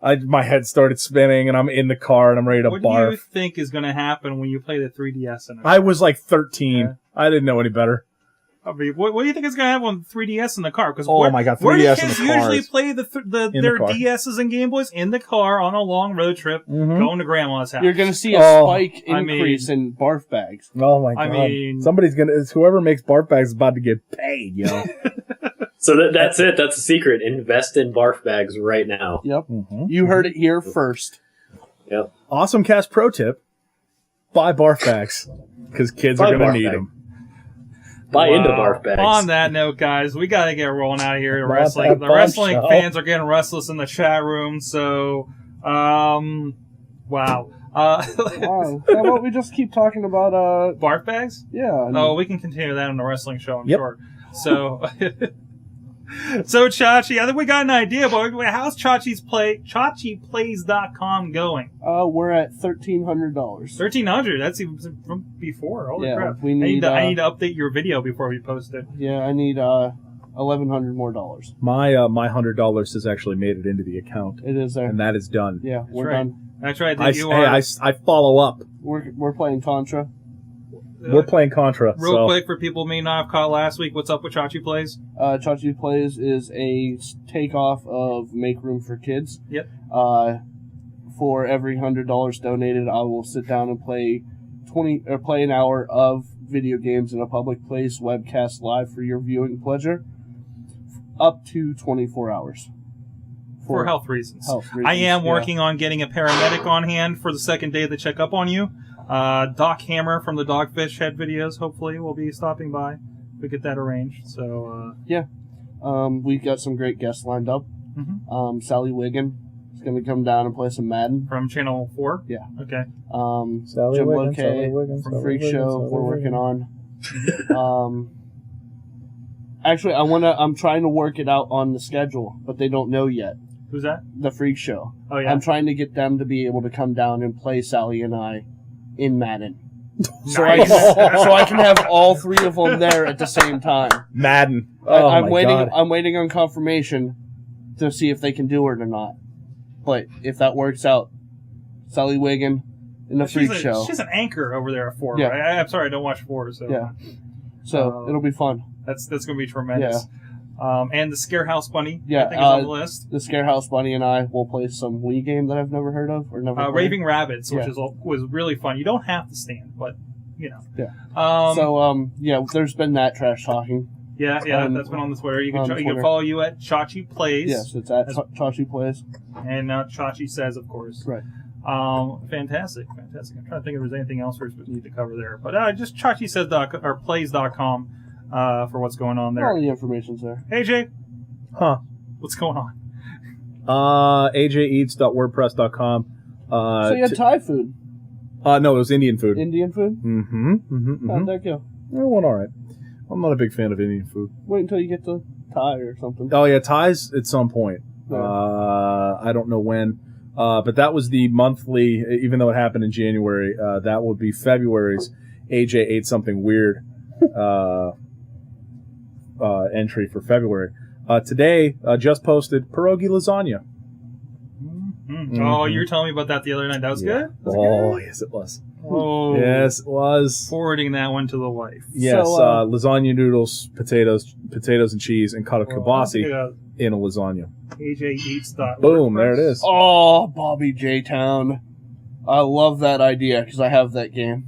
My head started spinning, and I'm in the car, and I'm ready to
What
barf.
do you think is going to happen when you play the 3DS in it?
I was like 13.
Yeah.
I didn't know any better.
I mean, what do you think is going to happen with 3DS in the car? Because
Oh my God,
where do
3DS in
kids
the
usually
cars.
play
In
their
the car.
DSs and Game Boys in the car on a long road trip,
Mhm.
going to grandma's house?
You're going to see a
Oh,
spike
I
increase in barf bags.
Oh my God.
I mean-
Somebody's whoever makes barf bags is about to get paid, yo.
So that's it. That's the secret. Invest in barf bags right now.
Yep.
Mm-hmm.
You heard it here first.
Yep.
AwesomeCast pro tip: buy barf bags because kids
Buy
are going
barf
to need
bag.
them.
Buy into barf bags.
On that note, guys, we got to get rolling out of here.
Not
Wrestling.
that
The wrestling
bombshell.
fans are getting restless in the chat room. So, wow.
Wow. How about we just keep talking about
Barf bags?
yeah.
Oh, we can continue that on the wrestling show, I'm
Yep.
sure. So, so Chachi, I think we got an idea, but how's ChachiPlays.com going?
We're at $1,300.
1,300. That's even from before. Holy
Yeah,
crap!
we need,
I need to update your video before we post it.
Yeah, I need $1,100 more dollars.
My $100 has actually made it into the account,
It is there.
and that is done.
Yeah, we're
right.
done.
That's right.
I follow up.
We're playing Contra.
We're playing Contra.
Real quick, for people who may not have caught last week, what's up with Chachi Plays?
Chachi Plays is a takeoff of Make Room for Kids.
Yep.
For every $100 donated, I will sit down and play play an hour of video games in a public place, webcast live for your viewing pleasure, up to 24 hours.
For health reasons.
I
I am working on getting a paramedic on hand for the second day of the checkup on you. Doc Hammer from the Dogfish Head videos, hopefully, will be stopping by. We get that arranged. So,
We've got some great guests lined up.
Mhm.
Sally Wiggin is going to come down and play some Madden.
from Channel 4?
Yeah.
Okay.
Sally
Jim
Wiggins,
Loke
Sally Wiggins,
from
Sally
Freak
Wiggins,
Show
Sally
we're working
Wiggins.
on. Actually, I'm trying to work it out on the schedule, but they don't know yet.
Who's that?
The Freak Show.
Oh, yeah.
I'm trying to get them to be able to come down and play Sally and I in Madden. So I can have all three of them there at the same time.
Madden. Oh,
I'm
my
waiting.
God.
I'm waiting on confirmation to see if they can do it or not. But if that works out, Sally Wiggin in the Freak Show.
She's an anchor over there at 4,
Yeah.
right? I'm sorry, I don't watch 4, so
Yeah. So it'll be fun.
that's going to be tremendous. And the Scarehouse Bunny,
Yeah,
I think is on the list.
The Scarehouse Bunny and I will play some Wii game that I've never heard of or never played.
Raving Rabbits, which
Yeah.
was really fun. You don't have to stand, but, you know.
Yeah. There's been that trash talking.
Yeah, that's been on the Twitter. You can
on
you can
Twitter.
follow you at Chachi Plays.
Yes, it's at Chachi Plays.
And Chachi Says, of course.
Right.
Fantastic. I'm trying to think if there's anything else we need to cover there. But just Chachi Says or Plays.com for what's going on there.
All the information's there.
AJ,
Huh.
what's going on?
AJEats.wordpress.com.
So you had Thai food,
No, it was Indian food.
Indian food. How'd that go?
It went all right. I'm not a big fan of Indian food.
Wait until you get to Thai or something.
Oh, yeah, Thai's at some point.
Yeah.
I don't know when. But that was the monthly, even though it happened in January, that would be February's AJ Ate Something Weird entry for February. Today, just posted pierogi lasagna.
Mm-hmm. Oh, you were telling me about that the other night. That was good? Was it
Oh,
good?
yes, it was.
Oh.
Yes, it was.
Forwarding that one to the wife.
Yes,
So,
lasagna noodles, potatoes and cheese, and cut of kibasi in a lasagna.
AJEats.wordpress.
Boom, there it is.
Oh, Bobby J Town. I love that idea because I have that game.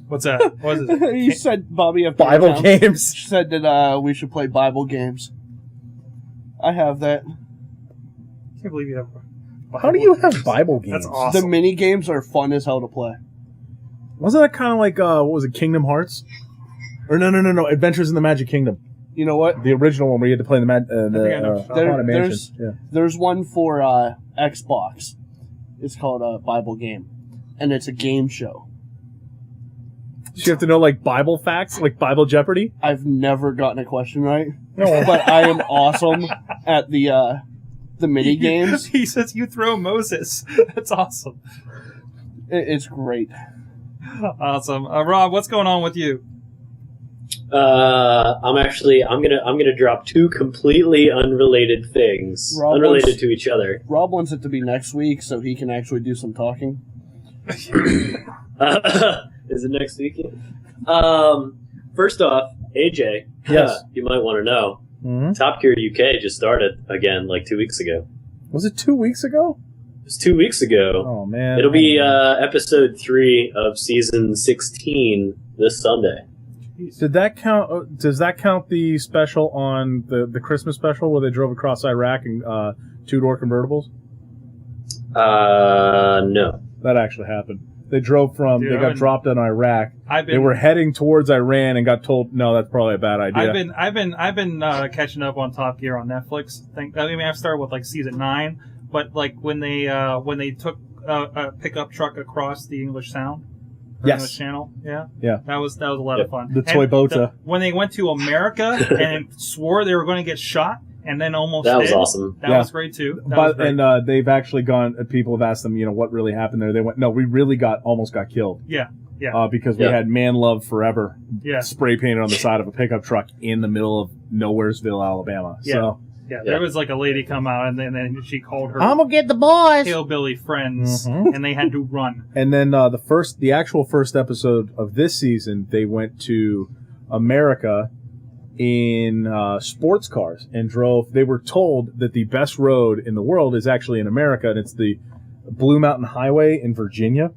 What's that? What is it?
You said Bobby F.
Bible
J-Town
games.
said that we should play Bible games. I have that.
I can't believe you have.
How do you
games.
have Bible games?
That's awesome.
The mini games are fun as hell to play.
Wasn't that kind of like, what was it, Kingdom Hearts? Or no, Adventures in the Magic Kingdom.
You know what?
The original one where you had to play in the
think I know.
Haunted Mansion. Yeah.
There's one for Xbox. It's called a Bible game, and it's a game show.
Do you have to know, like, Bible facts? Like Bible Jeopardy?
I've never gotten a question right,
No.
but I am awesome at the mini games.
He says you throw Moses. That's awesome.
It's great.
Awesome. Rob, what's going on with you?
I'm gonna drop two completely unrelated things,
Rob
unrelated
wants-
to each other.
Rob wants it to be next week so he can actually do some talking.
Is it next weekend? First off, AJ,
Yes.
you might want to know.
Mm-hmm.
Top Gear UK just started again like 2 weeks ago.
Was it 2 weeks ago?
It was 2 weeks ago.
Oh, man.
It'll be episode 3 of season 16 this Sunday.
Did that count? Does that count the special on the Christmas special where they drove across Iraq in 2-door convertibles?
No.
That actually happened. They drove from.
Dude,
they got dropped in Iraq. They were heading towards Iran and got told, no, that's probably a bad idea.
I've been catching up on Top Gear on Netflix. I've started with like season 9, but like when they took a pickup truck across the English Sound. English Channel, yeah. That was a lot of fun.
The Toyota.
When they went to America and swore they were going to get shot, and then almost
that was
did.
awesome.
That was great too.
And they've actually gone. People have asked them, what really happened there. They went, no, we really almost got killed.
Yeah.
Because we had "Man Love Forever"
Yeah.
spray painted on the side of a pickup truck in the middle of Nowheresville, Alabama.
Yeah.
So.
Yeah, there was like a lady come out, and then she called her
I'm gonna get the boys.
hillbilly friends, and they had to run.
And then the actual first episode of this season, they went to America in sports cars and drove. They were told that the best road in the world is actually in America, and it's the Blue Mountain Highway in Virginia.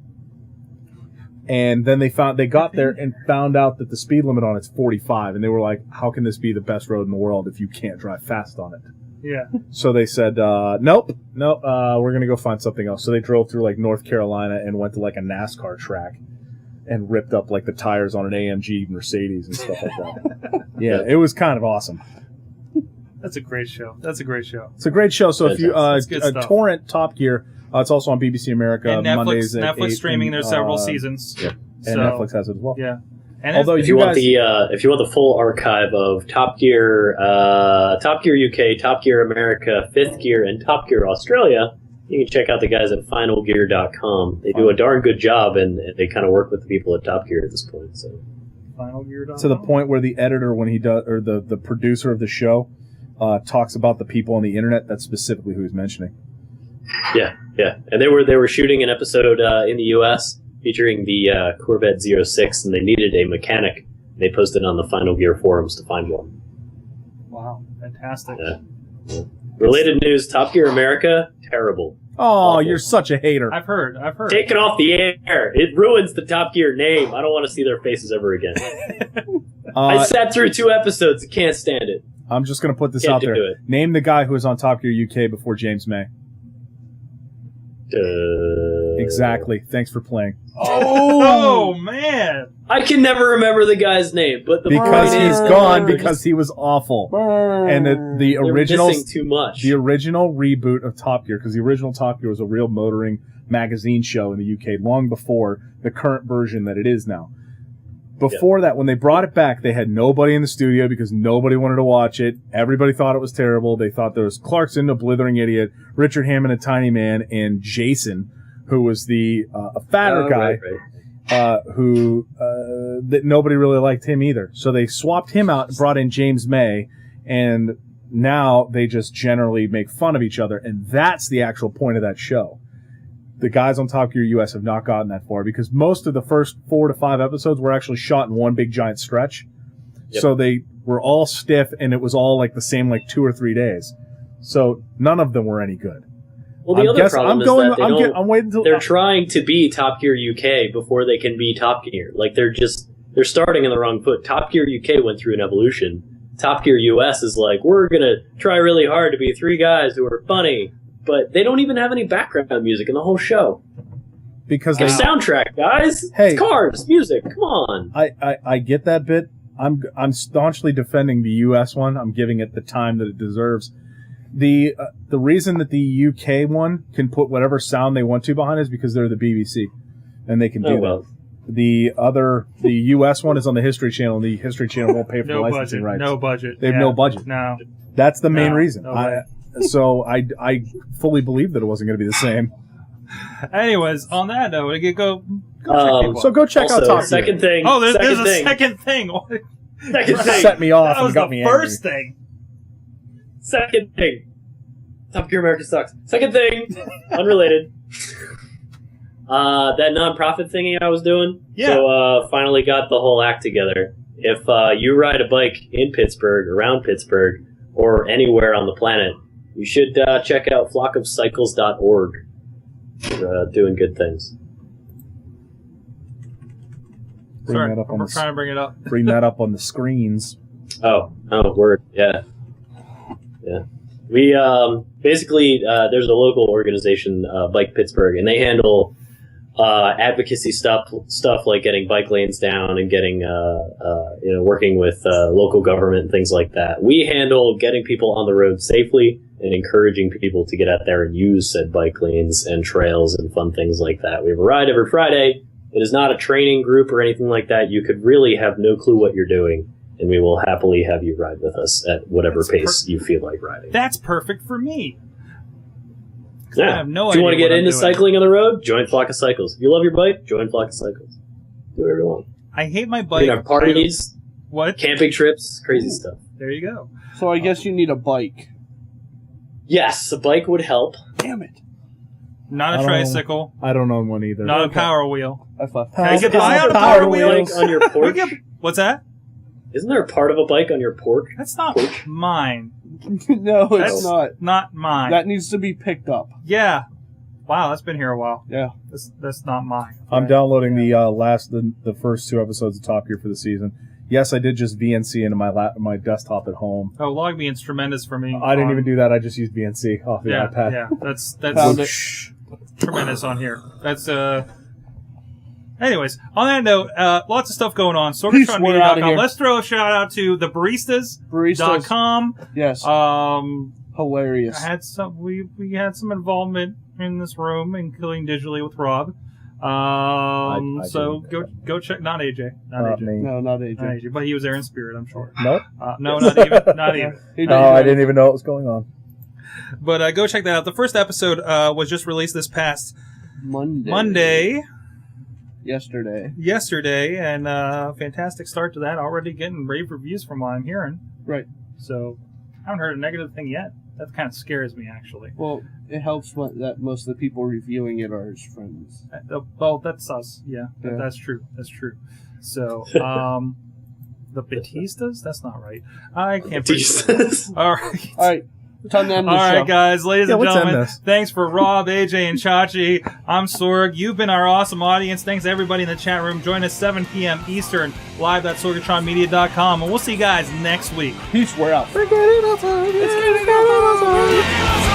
And then they got there and found out that the speed limit on it's 45, and they were like, "How can this be the best road in the world if you can't drive fast on it?"
Yeah.
So they said, "Nope, we're gonna go find something else." So they drove through like North Carolina and went to like a NASCAR track and ripped up like the tires on an AMG Mercedes and stuff like that. Yeah, it was kind of awesome.
That's a great show. It's a great show.
So if you
good stuff.
torrent Top Gear. It's also on BBC America
and Netflix,
Mondays at
Netflix
8
streaming.
and,
There's several seasons.
Yeah.
And Netflix has it as well.
Yeah. And
although
if you want the full archive of Top Gear UK, Top Gear America, Fifth Gear, and Top Gear Australia, you can check out the guys at FinalGear.com. They do a darn good job, and they kind of work with the people at Top Gear at this point. So
FinalGear.com.
To the point where the editor, when he does, or the producer of the show, talks about the people on the internet. That's specifically who he's mentioning.
Yeah, and they were shooting an episode in the U.S. featuring the Corvette 06, and they needed a mechanic. They posted on the Final Gear forums to find one.
Wow, fantastic!
Yeah. Related news: Top Gear America, terrible.
Oh,
awful.
You're such a hater.
I've heard.
Take it off the air. It ruins the Top Gear name. I don't want to see their faces ever again. I sat through 2 episodes. Can't stand it.
I'm just going to put this out there. Name the guy who was on Top Gear UK before James May. Exactly. Thanks for playing.
Oh man!
I can never remember the guy's name, but
because he's gone because he was awful. And the original
missing too much.
The original reboot of Top Gear, because the original Top Gear was a real motoring magazine show in the UK long before the current version that it is now. Before that, when they brought it back, they had nobody in the studio because nobody wanted to watch it. Everybody thought it was terrible. They thought there was Clarkson, a blithering idiot, Richard Hammond, a tiny man, and Jason, who was a fatter guy, who that nobody really liked him either. So they swapped him out and brought in James May, and now they just generally make fun of each other, and that's the actual point of that show. The guys on Top Gear US have not gotten that far because most of the first 4 to 5 episodes were actually shot in one big giant stretch. Yep. So they were all stiff, and it was all like the same 2 or 3 days. So none of them were any good.
Well, the other problem is that
I'm waiting till
they're trying to be Top Gear UK before they can be Top Gear. They're starting on the wrong foot. Top Gear UK went through an evolution. Top Gear US is like, we're gonna try really hard to be 3 guys who are funny. But they don't even have any background music in the whole show.
Because
the soundtrack, guys.
Hey,
it's cars, music. Come on.
I get that bit. I'm staunchly defending the US one. I'm giving it the time that it deserves. The reason that the UK one can put whatever sound they want to behind it is because they're the BBC, and they can do that. The US one is on the History Channel, and the History Channel won't pay for the licensing rights.
No budget.
They have no budget.
No.
That's the main reason.
No
So I fully believed that it wasn't going to be the same.
Anyways, on that note, we could go check people.
So go check out Top Gear.
Second thing.
Oh, there's a second thing.
Second thing.
Set me off
that was
and got me angry.
First thing.
Second thing. Top Gear America sucks. Second thing. Unrelated. That nonprofit thingy I was doing.
Yeah.
So finally got the whole act together. If you ride a bike in Pittsburgh, around Pittsburgh, or anywhere on the planet, you should check out flockofcycles.org. They're doing good things.
Sorry, we're trying to bring it up.
Bring that up on the screens.
Oh, word. Yeah. We basically there's a local organization, Bike Pittsburgh, and they handle advocacy stuff like getting bike lanes down and getting, working with local government and things like that. We handle getting people on the road safely and encouraging people to get out there and use said bike lanes and trails and fun things like that. We have a ride every Friday. It is not a training group or anything like that. You could really have no clue what you're doing, and we will happily have you ride with us at whatever pace you feel like riding.
That's perfect for me.
Yeah.
I have no
if you
idea
want to get
what I'm
into
doing.
cycling on the road, join Flock of Cycles. If you love your bike, join Flock of Cycles. Do whatever you want.
I hate my bike.
You can have parties,
What?
camping trips, crazy stuff.
There you go.
So I guess you need a bike.
Yes, a bike would help.
Damn it.
Not a
I don't-
tricycle.
I don't own one either.
Not a power wheel.
I fucked.
Can I get
Isn't
by
there
on a
power
power wheel?
wheels?
Bike on your porch?
What's that?
Isn't there a part of a bike on your porch?
That's not mine.
No,
That's
it's not.
Not mine.
That needs to be picked up.
Yeah. Wow, that's been here a while.
Yeah.
That's not mine.
I'm downloading the first 2 episodes of Top Gear for the season. Yes, I did just VNC into my desktop at home.
Oh, log being's tremendous for me.
I didn't even do that. I just used VNC off the
Yeah,
iPad.
yeah. That's
Found it.
tremendous on here. That's Anyways, on that note, lots of stuff going on.
Peace, we're outta
SorgatronMedia.com.
here.
Let's throw a shout out to the
Baristas.
baristas.com.
Yes. Hilarious.
I had some. We had some involvement in this room, including digitally with Rob.
I
So
didn't.
go check. Not AJ. Not
Not
AJ.
me.
No, not AJ.
Not AJ. But he was there in spirit, I'm sure.
Nope.
No, not even. Not even.
He
No, I didn't even know what was going on.
But go check that out. The first episode was just released this past
Monday.
yesterday, and fantastic start to that. Already getting rave reviews from what I'm hearing.
Right.
So I haven't heard a negative thing yet. That kind of scares me, actually.
Well, it helps that most of the people reviewing it are his friends.
Well, that's us. Yeah,
Yeah.
That's true. That's true. So, the Batistas? That's not right. I can't.
Jesus.
All right.
All right. Time to end the
All
show.
right, guys, ladies and
let's end
gentlemen,
this.
thanks for Rob, AJ, and Chachi. I'm Sorg. You've been our awesome audience. Thanks to everybody in the chat room. Join us 7 p.m. Eastern, live.sorgatronmedia.com, and we'll see you guys next week.
Peace. We're out.
It's getting awesome.